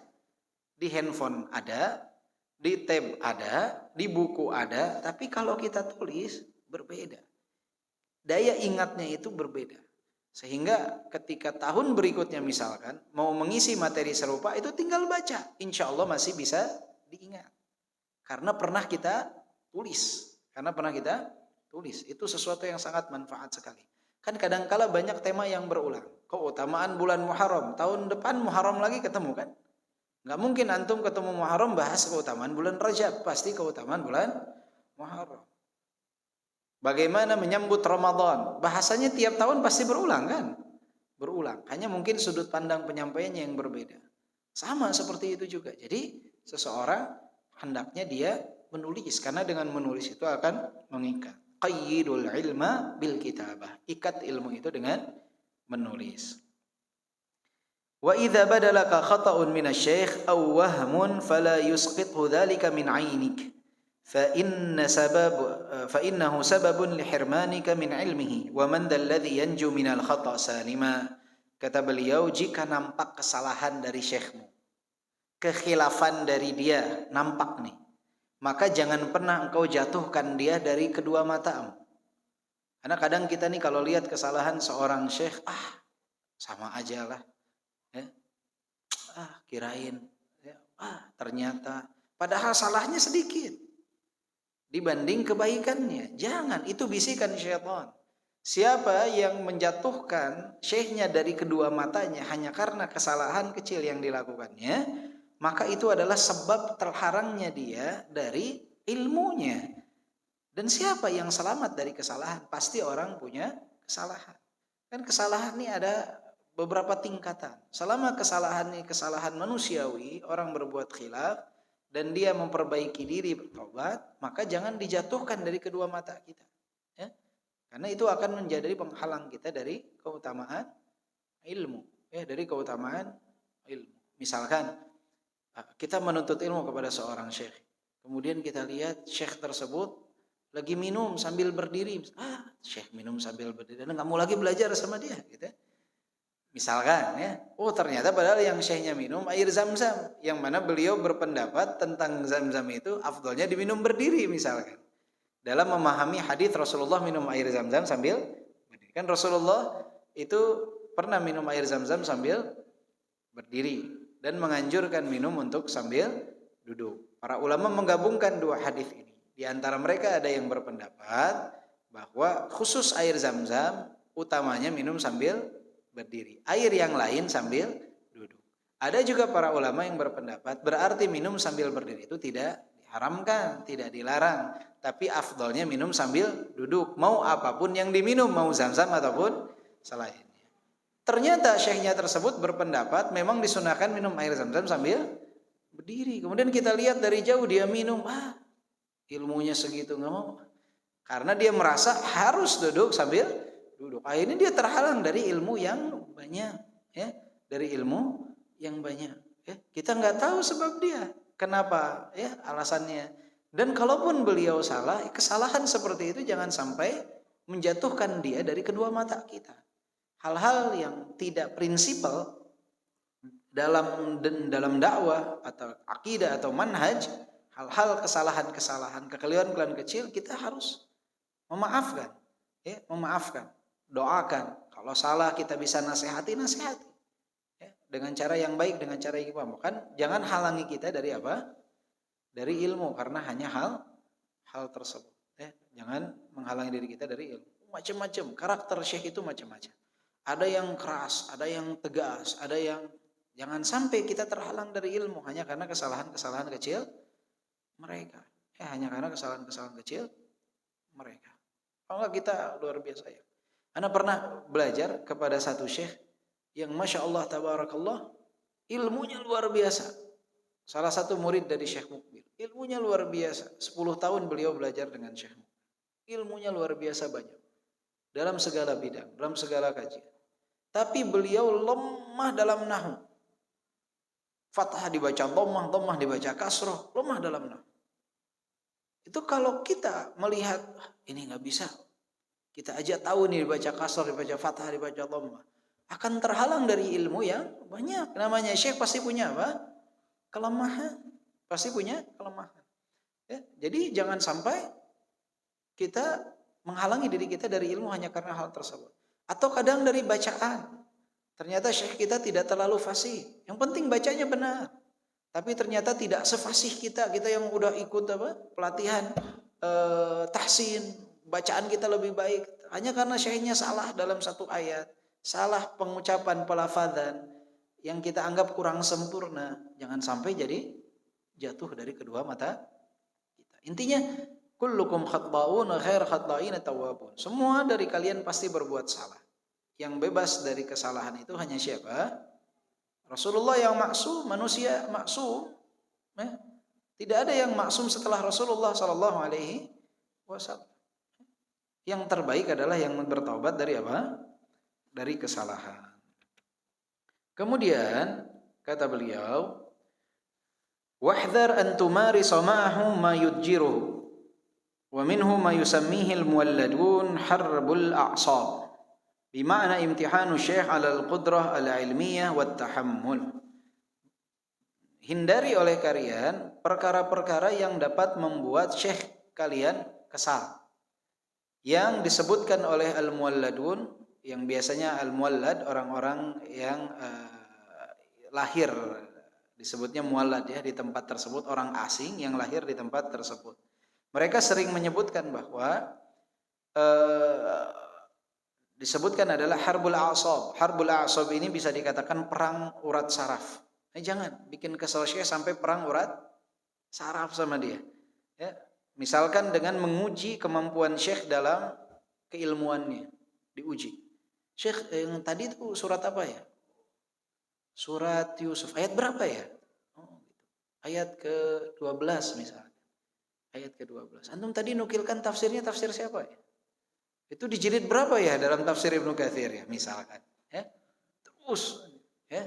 Di handphone ada, di tab ada, di buku ada, tapi kalau kita tulis berbeda. Daya ingatnya itu berbeda. Sehingga ketika tahun berikutnya misalkan mau mengisi materi serupa itu tinggal baca, insya Allah masih bisa diingat. Karena pernah kita tulis. Itu sesuatu yang sangat manfaat sekali. Kan kadangkala banyak tema yang berulang. Keutamaan bulan Muharram. Tahun depan Muharram lagi ketemu kan? Nggak mungkin antum ketemu Muharram bahas keutamaan bulan Rajab. Pasti keutamaan bulan Muharram. Bagaimana menyambut Ramadan. Bahasanya tiap tahun pasti berulang kan? Berulang. Hanya mungkin sudut pandang penyampaiannya yang berbeda. Sama seperti itu juga. Jadi seseorang hendaknya dia menulis. Karena dengan menulis itu akan mengikat. Qayyidul ilma bil kitabah. Ikat ilmu itu dengan menulis. Wa idza badalaka khata'un minasy-syaikh aw wahmun fala yusqithu dzalika min 'ainik fa innahu sababun li hirmanika min ilmihi wa man dalladhi yanju minal khata' salima. Kata beliau, jika nampak kesalahan dari syekhmu, kekhilafan dari dia nampak nih, maka jangan pernah engkau jatuhkan dia dari kedua matamu. Karena kadang kita nih kalau lihat kesalahan seorang syekh, sama aja lah. Ya. Kirain. Ya. Ternyata. Padahal salahnya sedikit. Dibanding kebaikannya. Jangan, itu bisikan syaitan. Siapa yang menjatuhkan syekhnya dari kedua matanya hanya karena kesalahan kecil yang dilakukannya, maka itu adalah sebab terharangnya dia dari ilmunya. Dan siapa yang selamat dari kesalahan? Pasti orang punya kesalahan. Kan kesalahan ini ada beberapa tingkatan. Selama kesalahan ini kesalahan manusiawi, orang berbuat khilaf, dan dia memperbaiki diri bertobat, maka jangan dijatuhkan dari kedua mata kita. Ya? Karena itu akan menjadi penghalang kita dari keutamaan ilmu. Ya, dari keutamaan ilmu. Misalkan, kita menuntut ilmu kepada seorang syekh. Kemudian kita lihat syekh tersebut lagi minum sambil berdiri. Syekh minum sambil berdiri. Dan nggak mau lagi belajar sama dia. Gitu. Misalkan ya. Ternyata padahal yang syekhnya minum air zam-zam. Yang mana beliau berpendapat tentang zam-zam itu afdolnya diminum berdiri misalkan. Dalam memahami hadis Rasulullah minum air zam-zam sambil berdiri. Kan Rasulullah itu pernah minum air zam-zam sambil berdiri. Dan menganjurkan minum untuk sambil duduk. Para ulama menggabungkan dua hadis ini. Di antara mereka ada yang berpendapat bahwa khusus air zam-zam utamanya minum sambil berdiri. Air yang lain sambil duduk. Ada juga para ulama yang berpendapat berarti minum sambil berdiri itu tidak diharamkan, tidak dilarang. Tapi afdolnya minum sambil duduk. Mau apapun yang diminum, mau zam-zam ataupun selainnya. Ternyata syekhnya tersebut berpendapat memang disunahkan minum air zam-zam sambil berdiri. Kemudian kita lihat dari jauh dia minum, ilmunya segitu nggak mau. Karena dia merasa harus duduk sambil duduk. Akhirnya dia terhalang dari ilmu yang banyak, ya, dari ilmu yang banyak. Ya. Kita nggak tahu sebab dia, kenapa, ya, alasannya. Dan kalaupun beliau salah, kesalahan seperti itu jangan sampai menjatuhkan dia dari kedua mata kita. Hal-hal yang tidak prinsipal dalam dakwah atau akidah atau manhaj, hal-hal kesalahan-kesalahan, kekeliruan kecil kita harus memaafkan, ya, memaafkan, doakan. Kalau salah kita bisa nasihati. Ya. dengan cara yang baik, dengan cara yang paham. Kan jangan halangi kita dari apa? Dari ilmu, karena hanya hal tersebut. Jangan menghalangi diri kita dari ilmu. Macam-macam karakter syekh itu macam-macam. Ada yang keras, ada yang tegas, ada yang jangan sampai kita terhalang dari ilmu hanya karena kesalahan-kesalahan kecil mereka. Hanya karena kesalahan-kesalahan kecil mereka. Kalau enggak kita luar biasa ya. Ana pernah belajar kepada satu syekh yang Masya Allah tabarakallah ilmunya luar biasa. Salah satu murid dari Syekh Mukbil. Ilmunya luar biasa. 10 tahun beliau belajar dengan Syekh Mukbil. Ilmunya luar biasa banyak. Dalam segala bidang, dalam segala kajian. Tapi beliau lemah dalam nahwu. Fathah dibaca dhammah, dhammah dibaca kasroh, lemah dalam nahwu. Itu kalau kita melihat ini nggak bisa. Kita aja tahu nih dibaca kasroh, dibaca fathah, dibaca dhammah. Akan terhalang dari ilmu yang banyak. Namanya syekh pasti punya apa? Kelemahan. Pasti punya kelemahan. Ya, jadi jangan sampai kita menghalangi diri kita dari ilmu hanya karena hal tersebut. Atau kadang dari bacaan. Ternyata syekh kita tidak terlalu fasih. Yang penting bacanya benar. Tapi ternyata tidak sefasih kita. Kita yang udah ikut apa? Pelatihan tahsin. Bacaan kita lebih baik. Hanya karena syekhnya salah dalam satu ayat. Salah pengucapan pelafadzan yang kita anggap kurang sempurna, jangan sampai jadi jatuh dari kedua mata kita. Intinya kullukum khata'un khair khata'ina tawwabun. Semua dari kalian pasti berbuat salah. Yang bebas dari kesalahan itu hanya siapa? Rasulullah yang maksum, manusia maksum. Tidak ada yang maksum setelah Rasulullah sallallahu alaihi wasallam. Yang terbaik adalah yang bertaubat dari apa? Dari kesalahan. Kemudian kata beliau, wahdhar an tumarisa ma'ahu ma yudjiruhu wa minhu ma yusammihi al-muwalladun harbul a'sab bima'na imtihanu syekh 'ala al-qudrah al-ilmiyah wat tahammul. Hindari oleh kalian perkara-perkara yang dapat membuat syekh kalian kesal. Yang disebutkan oleh al-muwalladun, yang biasanya al-muwallad orang-orang yang lahir, disebutnya muwallad ya, di tempat tersebut, orang asing yang lahir di tempat tersebut. Mereka sering menyebutkan bahwa disebutkan adalah harbul a'sab. Harbul a'sab ini bisa dikatakan perang urat saraf. Jangan bikin kesel syekh sampai perang urat saraf sama dia. Ya, misalkan dengan menguji kemampuan syekh dalam keilmuannya, diuji. Syekh yang tadi itu surat apa ya? Surat Yusuf. Ayat berapa ya? Oh, gitu. Ayat ke-12 misalnya. Ayat ke-12. Antum tadi nukilkan tafsirnya, tafsir siapa ya? Itu di jilid berapa ya dalam tafsir Ibnu Katsir ya, misalkan. Ya. Terus ya.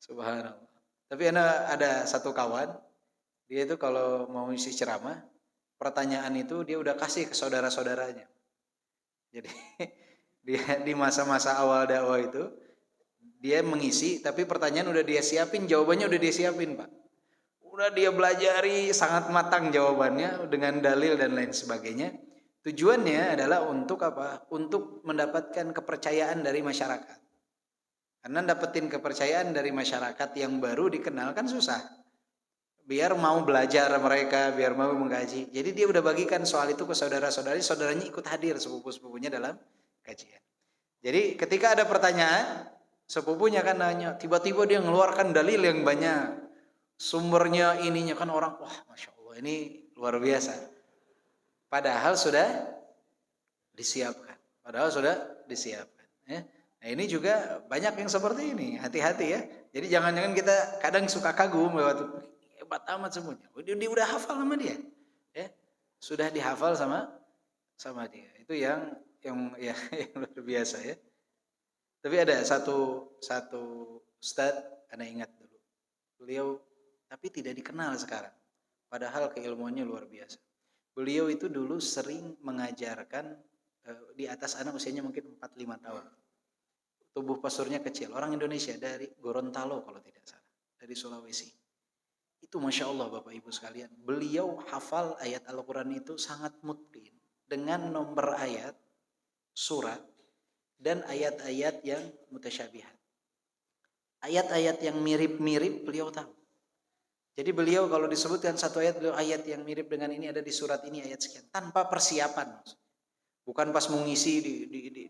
Subhanallah. Tapi ada satu kawan, dia itu kalau mau isi ceramah, pertanyaan itu dia udah kasih ke saudara-saudaranya. Jadi dia di masa-masa awal dakwah itu dia mengisi, tapi pertanyaan udah dia siapin, jawabannya udah dia siapin, Pak. Udah dia belajari sangat matang jawabannya dengan dalil dan lain sebagainya. Tujuannya adalah untuk apa? Untuk mendapatkan kepercayaan dari masyarakat. Karena dapetin kepercayaan dari masyarakat yang baru dikenal kan susah. Biar mau belajar mereka, biar mau mengkaji. Jadi dia udah bagikan soal itu ke saudara-saudari, saudaranya ikut hadir sepupu-sepupunya dalam kajian. Jadi ketika ada pertanyaan, sepupunya kan nanya, tiba-tiba dia mengeluarkan dalil yang banyak. Sumbernya ininya kan orang, wah Masya Allah ini luar biasa. Padahal sudah disiapkan. Ya. Nah ini juga banyak yang seperti ini, hati-hati ya. Jadi jangan-jangan kita kadang suka kagum lewat hebat amat semuanya. Dia udah hafal sama dia. Ya. Sudah dihafal sama dia. Itu yang luar biasa ya. Tapi ada satu ustadz, Anda ingat dulu. Beliau tapi tidak dikenal sekarang. Padahal keilmuannya luar biasa. Beliau itu dulu sering mengajarkan di atas anak usianya mungkin 4-5 tahun. Tubuh posturnya kecil. Orang Indonesia dari Gorontalo kalau tidak salah. Dari Sulawesi. Itu Masya Allah Bapak Ibu sekalian. Beliau hafal ayat Al-Quran itu sangat mutqin. Dengan nomor ayat, surat, dan ayat-ayat yang mutasyabihat. Ayat-ayat yang mirip-mirip beliau tahu. Jadi beliau kalau disebutkan satu ayat, beliau ayat yang mirip dengan ini ada di surat ini ayat sekian. Tanpa persiapan. Bukan pas mau ngisi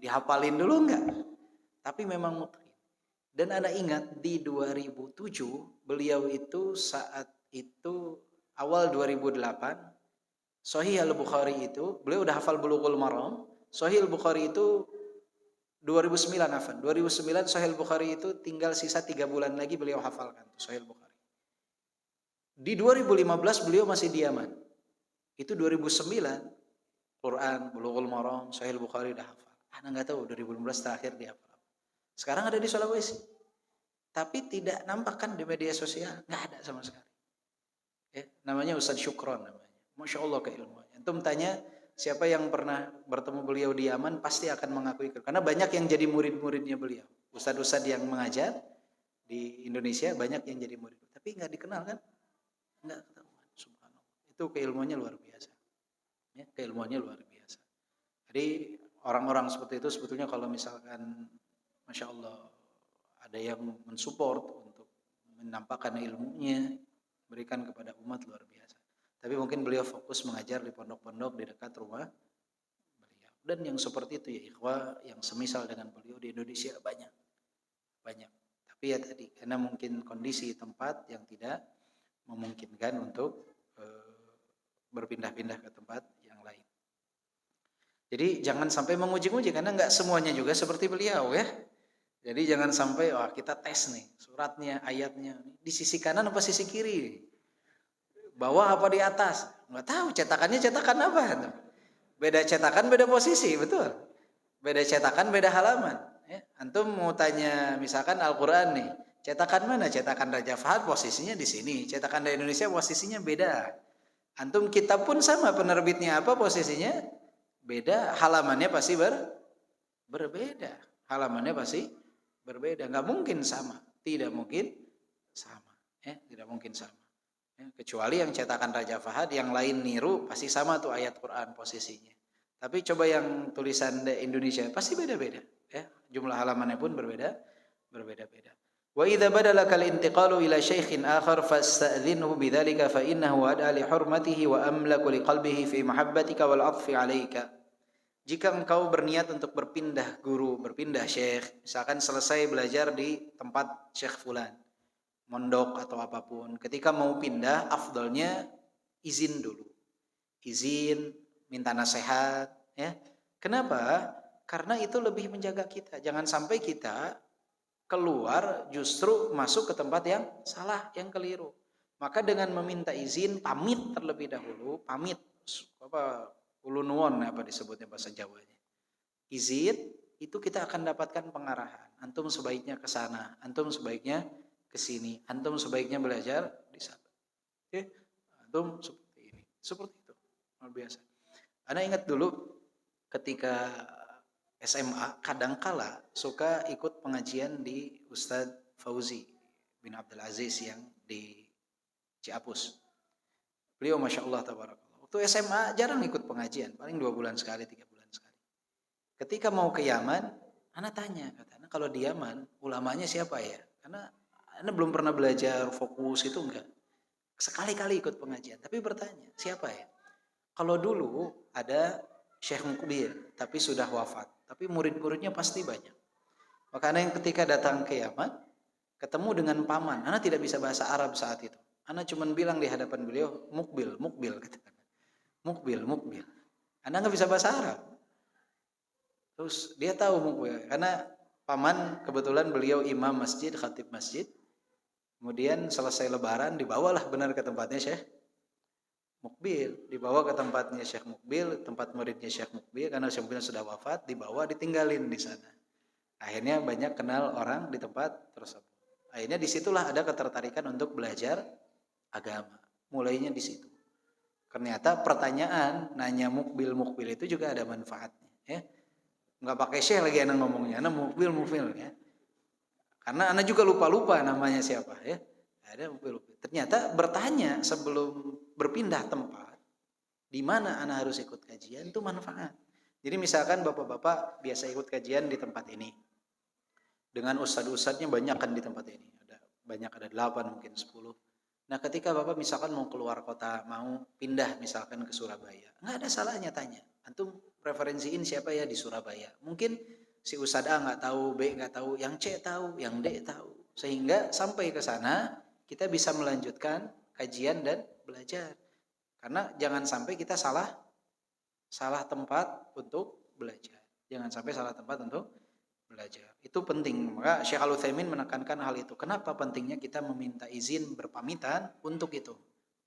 dihafalin dulu, enggak. Tapi memang mutqin. Dan Anda ingat di 2007 beliau itu saat itu awal 2008 Sahih Al-Bukhari itu beliau udah hafal Bulughul Maram. Sahih Al-Bukhari itu 2009 Sahih Al-Bukhari itu tinggal sisa 3 bulan lagi beliau hafalkan Sahih Al-Bukhari. Di 2015 beliau masih di Yaman. Itu 2009 Quran, Bulughul Maram, Sahih Al-Bukhari udah hafal. Anda enggak tahu 2015 terakhir dia hafal. Sekarang ada di Sulawesi. Tapi tidak nampakkan di media sosial, enggak ada sama sekali. Ya, namanya Ustaz Syukron namanya. Masya Allah keilmuannya. Antum tanya siapa yang pernah bertemu beliau di Yaman pasti akan mengakui. Karena banyak yang jadi murid-muridnya beliau. Ustaz-ustaz yang mengajar di Indonesia banyak yang jadi murid. Tapi enggak dikenal kan? Enggak ketahuan. Subhanallah. Itu keilmuannya luar biasa. Ya, keilmuannya luar biasa. Jadi orang-orang seperti itu sebetulnya kalau misalkan Masya Allah ada yang mensupport untuk menampakkan ilmunya, berikan kepada umat luar biasa. Tapi mungkin beliau fokus mengajar di pondok-pondok di dekat rumah beliau. Dan yang seperti itu ya ikhwah, yang semisal dengan beliau di Indonesia banyak. Tapi ya tadi, karena mungkin kondisi tempat yang tidak memungkinkan untuk berpindah-pindah ke tempat yang lain. Jadi jangan sampai menguji-uji, karena nggak semuanya juga seperti beliau ya. Jadi jangan sampai kita tes nih suratnya, ayatnya di sisi kanan apa sisi kiri, bawah apa di atas, nggak tahu cetakannya cetakan apa. Beda cetakan beda posisi, betul. Beda cetakan beda halaman. Ya. Antum mau tanya misalkan Al-Quran nih, cetakan mana? Cetakan Raja Fahad posisinya di sini, cetakan dari Indonesia posisinya beda. Antum kitab pun sama, penerbitnya apa posisinya beda, halamannya pasti berbeda. Halamannya pasti berbeda, nggak mungkin sama, tidak mungkin sama, ya, tidak mungkin sama. Ya, kecuali yang cetakan Raja Fahad, yang lain niru pasti sama tuh ayat Quran posisinya. Tapi coba yang tulisan Indonesia pasti beda-beda, ya, jumlah halamannya pun berbeda-beda. Wa idza badalaka al-intiqalu ila syaikhin akhar fasta'dhinhu bidzalika fa innahu ad'a li hurmatihi wa amlaku li qalbihi fi mahabbatika wal 'athfi 'alaika. Jika engkau berniat untuk berpindah guru, berpindah syekh, misalkan selesai belajar di tempat syekh fulan, mondok atau apapun, ketika mau pindah, afdalnya izin dulu. Izin, minta nasihat, ya. Kenapa? Karena itu lebih menjaga kita. Jangan sampai kita keluar justru masuk ke tempat yang salah, yang keliru. Maka dengan meminta izin, pamit terlebih dahulu, pamit ulu nuwun apa disebutnya bahasa Jawanya. Izin itu kita akan dapatkan pengarahan. Antum sebaiknya ke sana, antum sebaiknya ke sini, antum sebaiknya belajar di sana. Oke? Antum seperti ini. Seperti itu. Luar biasa. Ana ingat dulu ketika SMA kadangkala suka ikut pengajian di Ustadz Fauzi bin Abdul Aziz yang di Ciapus. Beliau Masya Allah tabarakallah. Waktu SMA jarang ikut pengajian, paling 2 bulan sekali, 3 bulan sekali. Ketika mau ke Yaman, Ana tanya, kata, kalau di Yaman ulamanya siapa ya? Karena Ana belum pernah belajar fokus itu enggak. Sekali-kali ikut pengajian, tapi bertanya, siapa ya? Kalau dulu ada Syekh Mukbil, tapi sudah wafat. Tapi murid-muridnya pasti banyak. Makanya yang ketika datang ke Yaman, ketemu dengan paman. Ana tidak bisa bahasa Arab saat itu. Ana cuma bilang di hadapan beliau, Mukbil, kata. Mukbil. Anda nggak bisa bahasa Arab. Terus dia tahu Mukbil karena paman kebetulan beliau imam masjid, khatib masjid. Kemudian selesai lebaran dibawalah benar ke tempatnya Syekh Mukbil, dibawa ke tempatnya Syekh Mukbil, tempat muridnya Syekh Mukbil karena Syekh Mukbil sudah wafat, dibawa ditinggalin di sana. Akhirnya banyak kenal orang di tempat tersebut. Akhirnya disitulah ada ketertarikan untuk belajar agama. Mulainya di situ. Ternyata pertanyaan nanya mukbil itu juga ada manfaatnya, ya. Nggak pakai syekh lagi anak ngomongnya, anak mukbil ya. Karena anak juga lupa namanya siapa, ya. Ada mukbil. Ternyata bertanya sebelum berpindah tempat, di mana anak harus ikut kajian itu manfaat. Jadi misalkan bapak-bapak biasa ikut kajian di tempat ini, Dengan ustadz-ustadznya banyak kan di tempat ini. Ada 8 mungkin 10. Nah, ketika Bapak misalkan mau keluar kota, mau pindah misalkan ke Surabaya, nggak ada salahnya tanya. Antum preferensiin siapa ya di Surabaya? Mungkin si Ustadz A nggak tahu, B nggak tahu, yang C tahu, yang D tahu. Sehingga sampai ke sana kita bisa melanjutkan kajian dan belajar. Karena jangan sampai kita salah tempat untuk belajar. Jangan sampai salah tempat untuk belajar. Itu penting. Maka Syekh Al-Utsaimin menekankan hal itu. Kenapa pentingnya kita meminta izin berpamitan untuk itu?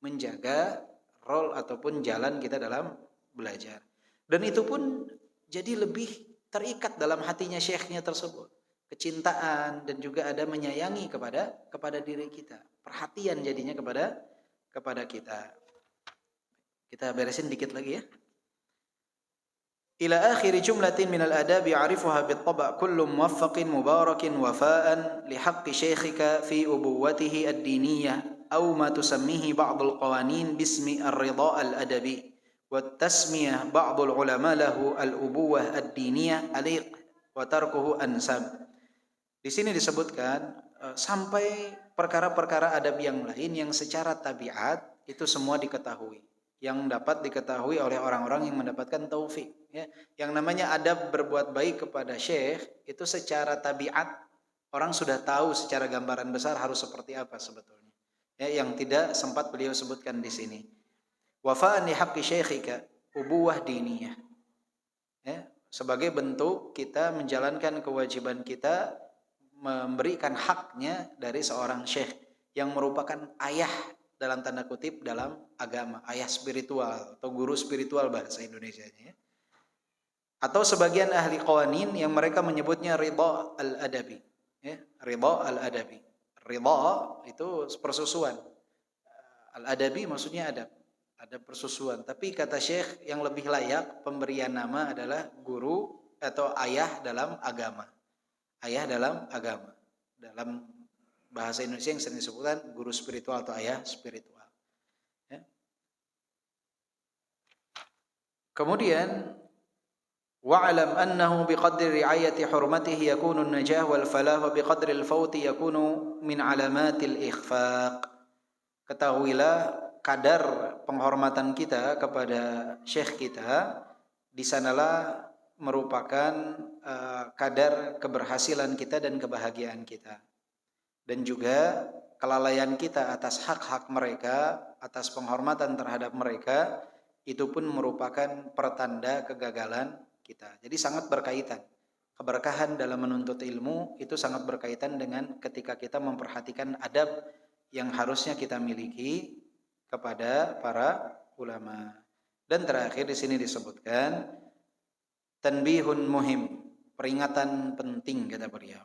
Menjaga role ataupun jalan kita dalam belajar. Dan itu pun jadi lebih terikat dalam hatinya syekhnya tersebut. Kecintaan dan juga ada menyayangi kepada diri kita. Perhatian jadinya kepada kita. Kita beresin dikit lagi ya. إلى آخر جملة من الآداب يعرفها بالطبع كل موفق مبارك وفاء لحق شيخك في أبوته الدينية أو ما تسميه بعض القوانين باسم الرضاء الأدبي والتسمية بعض العلماء له الأبوة الدينية أليق وتركه أنسب. Di sini disebutkan sampai perkara-perkara adab yang lain yang secara tabiat itu semua diketahui, yang dapat diketahui oleh orang-orang yang mendapatkan taufik. Ya, yang namanya adab berbuat baik kepada syekh itu secara tabiat orang sudah tahu secara gambaran besar harus seperti apa sebetulnya. Ya, yang tidak sempat beliau sebutkan di sini. Wafa'an li haqqi syekhika ubuwah diniyah. Ya, sebagai bentuk kita menjalankan kewajiban kita memberikan haknya dari seorang syekh yang merupakan ayah dalam tanda kutip dalam agama, ayah spiritual atau guru spiritual bahasa Indonesianya ya. Atau sebagian ahli qawanin yang mereka menyebutnya ridha al-adabi ya, ridha al-adabi. Ridha itu persusuan. Al-adabi maksudnya ada persusuan, tapi kata Syekh yang lebih layak pemberian nama adalah guru atau ayah dalam agama. Ayah dalam agama. Dalam bahasa Indonesia yang sering disebutkan guru spiritual atau ayah spiritual. Ya. Kemudian wa'lam annahu biqadri ri'ayati hurmatihi yakunu an-najah wal falah wa biqadri al-fawti yakunu min alamatil ikhfaq. Ketahuilah kadar penghormatan kita kepada syekh kita di sanalah merupakan kadar keberhasilan kita dan kebahagiaan kita. Dan juga kelalaian kita atas hak-hak mereka, atas penghormatan terhadap mereka, itu pun merupakan pertanda kegagalan kita. Jadi sangat berkaitan. Keberkahan dalam menuntut ilmu itu sangat berkaitan dengan ketika kita memperhatikan adab yang harusnya kita miliki kepada para ulama. Dan terakhir di sini disebutkan tanbihun muhim, peringatan penting kata beliau.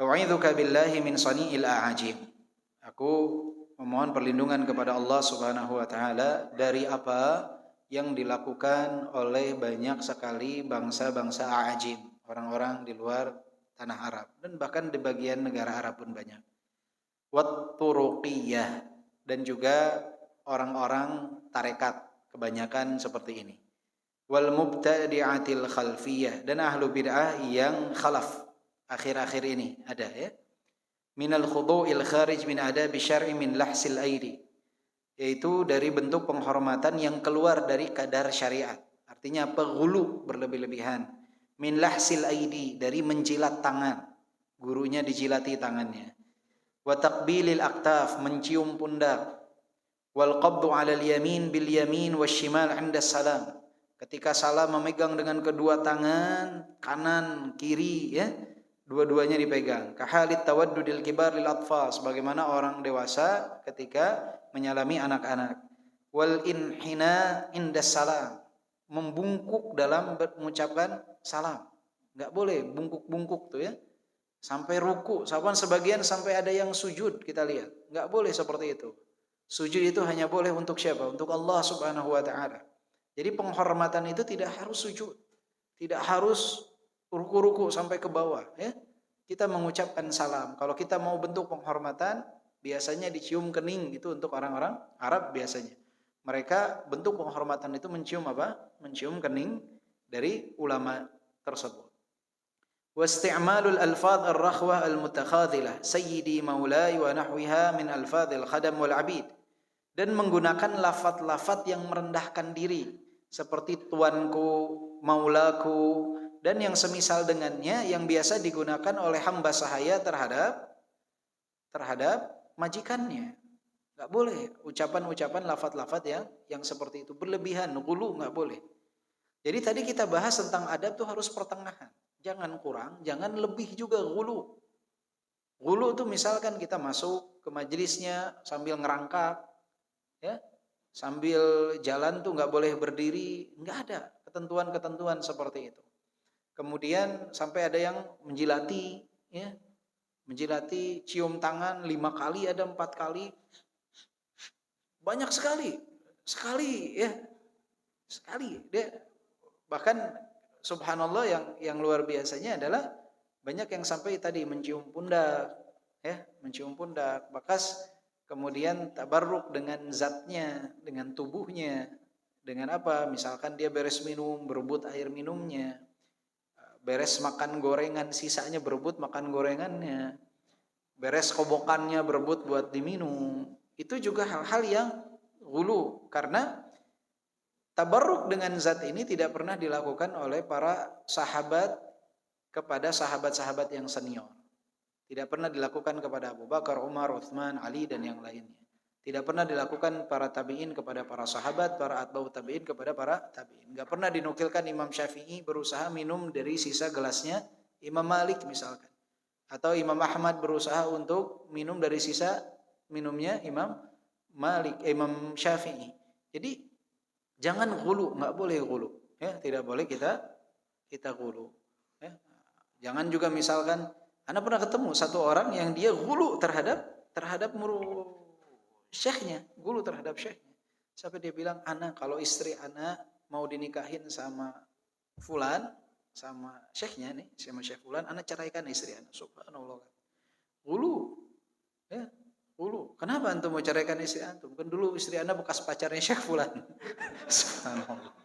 A'udzuka billahi min sani'il a'ajim. Aku memohon perlindungan kepada Allah Subhanahu wa taala dari apa yang dilakukan oleh banyak sekali bangsa-bangsa a'ajim, orang-orang di luar tanah Arab dan bahkan di bagian negara Arab pun banyak. Wat turuqiyah, dan juga orang-orang tarekat kebanyakan seperti ini. Wal mubtadi'atil khalfiyah, dan ahlu bid'ah yang khalaf akhir-akhir ini ada ya. Minal khudu'il kharij min adabi syar'i min lahsil aidi, yaitu dari bentuk penghormatan yang keluar dari kadar syariat. Artinya penghulu berlebih-lebihan. Min lahsil aidi, dari menjilat tangan. Gurunya dijilati tangannya. Wa taqbilil aktaf, mencium pundak. Wal qabdu 'alal yamin bil yamin wasyimal 'inda salam. Ketika salam memegang dengan kedua tangan, kanan, kiri ya. Dua-duanya dipegang. Kahalit tawaddudil kibar lil atfal, sebagaimana orang dewasa ketika menyalami anak-anak. Wal inhina indas salam, membungkuk dalam mengucapkan salam. Enggak boleh bungkuk-bungkuk tuh ya. Sampai ruku, sebagian sampai ada yang sujud kita lihat. Enggak boleh seperti itu. Sujud itu hanya boleh untuk siapa? Untuk Allah Subhanahu wa taala. Jadi penghormatan itu tidak harus sujud. Tidak harus ruku-ruku sampai ke bawah ya. Kita mengucapkan salam. Kalau kita mau bentuk penghormatan, biasanya dicium kening, itu untuk orang-orang Arab biasanya. Mereka bentuk penghormatan itu mencium apa? Mencium kening dari ulama tersebut. Wasti'malul alfadh ar-rakhwah al-mutakhadhilah sayyidi maulai wa nahwiha min alfadhil khadam wal abid. Dan menggunakan lafaz-lafaz yang merendahkan diri seperti tuanku, maulaku, dan yang semisal dengannya yang biasa digunakan oleh hamba sahaya terhadap majikannya. Enggak boleh ucapan-ucapan lafaz-lafaz yang seperti itu berlebihan, ghulu enggak boleh. Jadi tadi kita bahas tentang adab tuh harus pertengahan. Jangan kurang, jangan lebih juga ghulu. Ghulu tuh misalkan kita masuk ke majelisnya sambil ngerangkak, ya, sambil jalan tuh nggak boleh berdiri, nggak ada ketentuan-ketentuan seperti itu. Kemudian sampai ada yang menjilati, ya, menjilati, cium tangan 5 kali, ada 4 kali, banyak sekali, ya, sekali. Dia bahkan subhanallah yang luar biasanya adalah banyak yang sampai tadi mencium pundak, ya, mencium pundak, bakas. Kemudian tabarruk dengan zatnya, dengan tubuhnya, dengan apa? Misalkan dia beres minum, berebut air minumnya, beres makan gorengan, sisanya berebut makan gorengannya, beres kobokannya berebut buat diminum. Itu juga hal-hal yang ghulu, karena tabarruk dengan zat ini tidak pernah dilakukan oleh para sahabat kepada sahabat-sahabat yang senior. Tidak pernah dilakukan kepada Abu Bakar, Umar, Uthman, Ali, dan yang lainnya. Tidak pernah dilakukan para tabi'in kepada para sahabat, para atba'u tabi'in kepada para tabi'in. Enggak pernah dinukilkan Imam Syafi'i berusaha minum dari sisa gelasnya Imam Malik misalkan. Atau Imam Ahmad berusaha untuk minum dari sisa minumnya Imam Malik, Imam Syafi'i. Jadi jangan ghulu, enggak boleh ghulu. Ya, tidak boleh kita ghulu. Ya. Jangan juga misalkan Anda pernah ketemu satu orang yang dia ghulu terhadap syekhnya, ghulu terhadap syekhnya. Sampai dia bilang, "Ana kalau istri ana mau dinikahin sama fulan, sama syekhnya nih, sama syekh fulan, ana ceraikan istri ana." Subhanallah. Ghulu. Ya, ghulu. Kenapa antum mau ceraikan istri antum? Kan dulu istri anda bekas pacarnya syekh fulan. Subhanallah.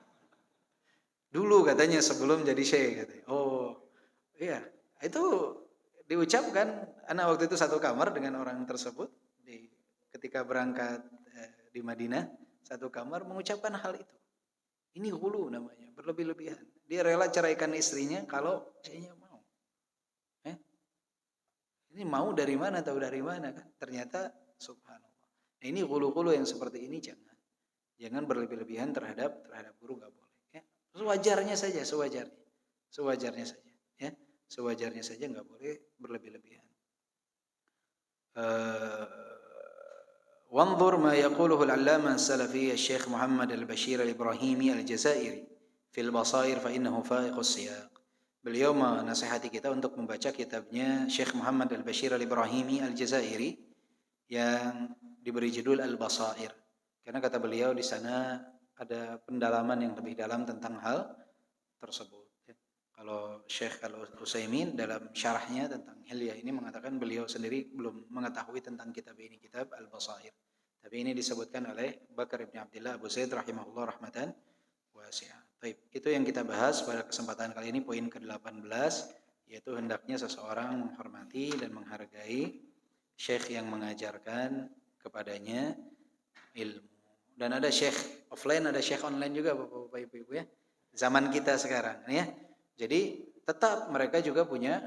Dulu katanya sebelum jadi syekh katanya. Oh, iya. Itu diucapkan, anak waktu itu satu kamar dengan orang tersebut ketika berangkat di Madinah, satu kamar mengucapkan hal itu. Ini ghulu namanya, berlebih-lebihan. Dia rela ceraikan istrinya kalau syekhnya mau. Ini mau dari mana, tahu dari mana kan? Ternyata subhanallah. Nah, ini ghulu-ghulu yang seperti ini jangan berlebih-lebihan terhadap guru, enggak boleh. Ya. Sewajarnya saja. Ya. Sewajarnya saja, enggak boleh berlebih-lebihan. Wanzur ma yaquluhu al-'allamah as-salafi Syekh Muhammad al-Bashir al-Ibrahimi al-Jazairi fil Basair fa innahu fa'iqus siyaq. Beliau menasihati kita untuk membaca kitabnya Syekh Muhammad al-Bashir al-Ibrahimi al-Jazairi yang diberi judul Al-Basair. Karena kata beliau di sana ada pendalaman yang lebih dalam tentang hal tersebut. Kalau Syekh Al-Utsaimin dalam syarahnya tentang Hilyah ini mengatakan beliau sendiri belum mengetahui tentang kitab ini, kitab Al-Basair. Tapi ini disebutkan oleh Bakar bin Abdullah Abu Zaid rahimahullah rahmatan wasi'ah. Baik, itu yang kita bahas pada kesempatan kali ini, poin ke-18, yaitu hendaknya seseorang menghormati dan menghargai syekh yang mengajarkan kepadanya ilmu. Dan ada syekh offline, ada syekh online juga Bapak Ibu ya. Zaman kita sekarang ya. Jadi tetap mereka juga punya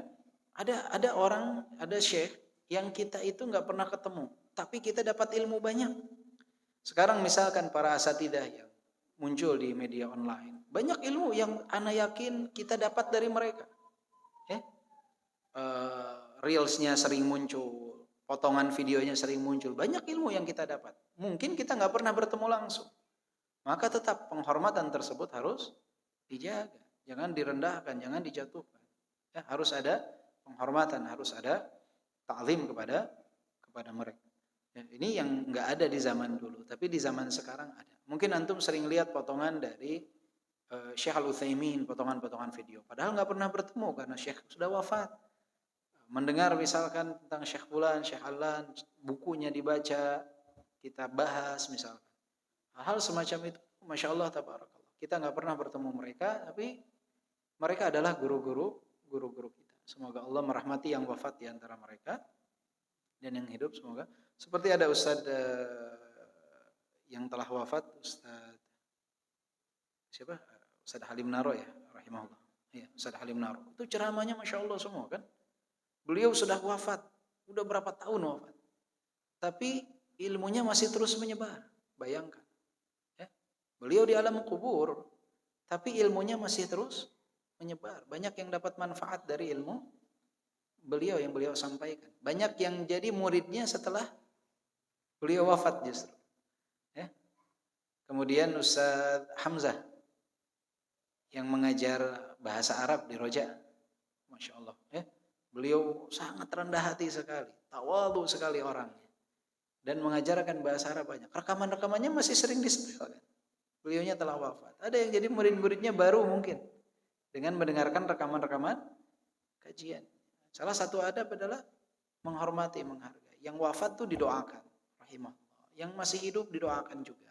ada orang, ada syekh yang kita itu enggak pernah ketemu, tapi kita dapat ilmu banyak. Sekarang misalkan para asatidah yang muncul di media online, banyak ilmu yang ana yakin kita dapat dari mereka. Reelsnya sering muncul, potongan videonya sering muncul, banyak ilmu yang kita dapat. Mungkin kita nggak pernah bertemu langsung, maka tetap penghormatan tersebut harus dijaga, jangan direndahkan, jangan dijatuhkan. Ya, harus ada penghormatan, harus ada ta'zim kepada mereka. Ya, ini yang nggak ada di zaman dulu, tapi di zaman sekarang ada. Mungkin antum sering lihat potongan dari Syekh Al-Utsaimin, potongan-potongan video. Padahal nggak pernah bertemu karena Syekh sudah wafat. Mendengar misalkan tentang Syekh Fulan, Syekh Alan, bukunya dibaca, kita bahas misalkan. Hal semacam itu, Masya Allah, tabarakallah. Kita nggak pernah bertemu mereka, tapi mereka adalah guru-guru kita. Semoga Allah merahmati yang wafat di antara mereka, dan yang hidup semoga. Seperti ada Ustadz yang telah wafat, Ustadz siapa? Ustadz Halim Naro ya, rahimahullah. Ya, Ustadz Halim Naro. Itu ceramahnya Masya Allah semua kan. Beliau sudah wafat, udah berapa tahun wafat. Tapi ilmunya masih terus menyebar. Bayangkan. Ya. Beliau di alam kubur, tapi ilmunya masih terus menyebar. Banyak yang dapat manfaat dari ilmu beliau yang beliau sampaikan. Banyak yang jadi muridnya setelah beliau wafat justru. Ya. Kemudian Ustadz Hamzah yang mengajar bahasa Arab di Roja. Masya Allah. Ya. Beliau sangat rendah hati sekali. Tawadhu sekali orangnya. Dan mengajarkan bahasa Arab banyak. Rekaman-rekamannya masih sering disetelkan. Beliaunya telah wafat. Ada yang jadi murid-muridnya baru mungkin. Dengan mendengarkan rekaman-rekaman kajian. Salah satu adab adalah menghormati, menghargai. Yang wafat itu didoakan. Rahimahullah. Yang masih hidup didoakan juga.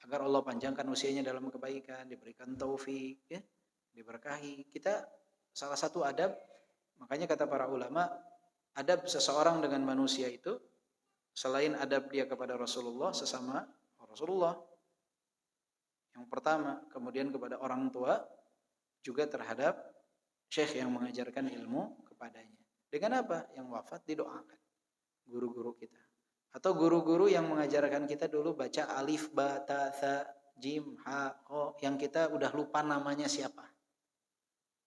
Agar Allah panjangkan usianya dalam kebaikan. Diberikan taufik. Ya, diberkahi. Kita salah satu adab. Makanya kata para ulama. Adab seseorang dengan manusia itu. Selain adab dia kepada Rasulullah, sesama Rasulullah. Yang pertama, kemudian kepada orang tua, juga terhadap syekh yang mengajarkan ilmu kepadanya. Dengan apa? Yang wafat didoakan. Guru-guru kita. Atau guru-guru yang mengajarkan kita dulu baca alif, ba, ta, tha, jim, ha, ho. Yang kita udah lupa namanya siapa.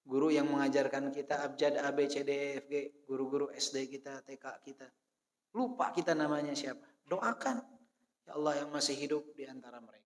Guru yang mengajarkan kita abjad, a, b, c, d, e, f, g. Guru-guru SD kita, TK kita. Lupa kita namanya siapa. Doakan. Ya Allah yang masih hidup di antara mereka.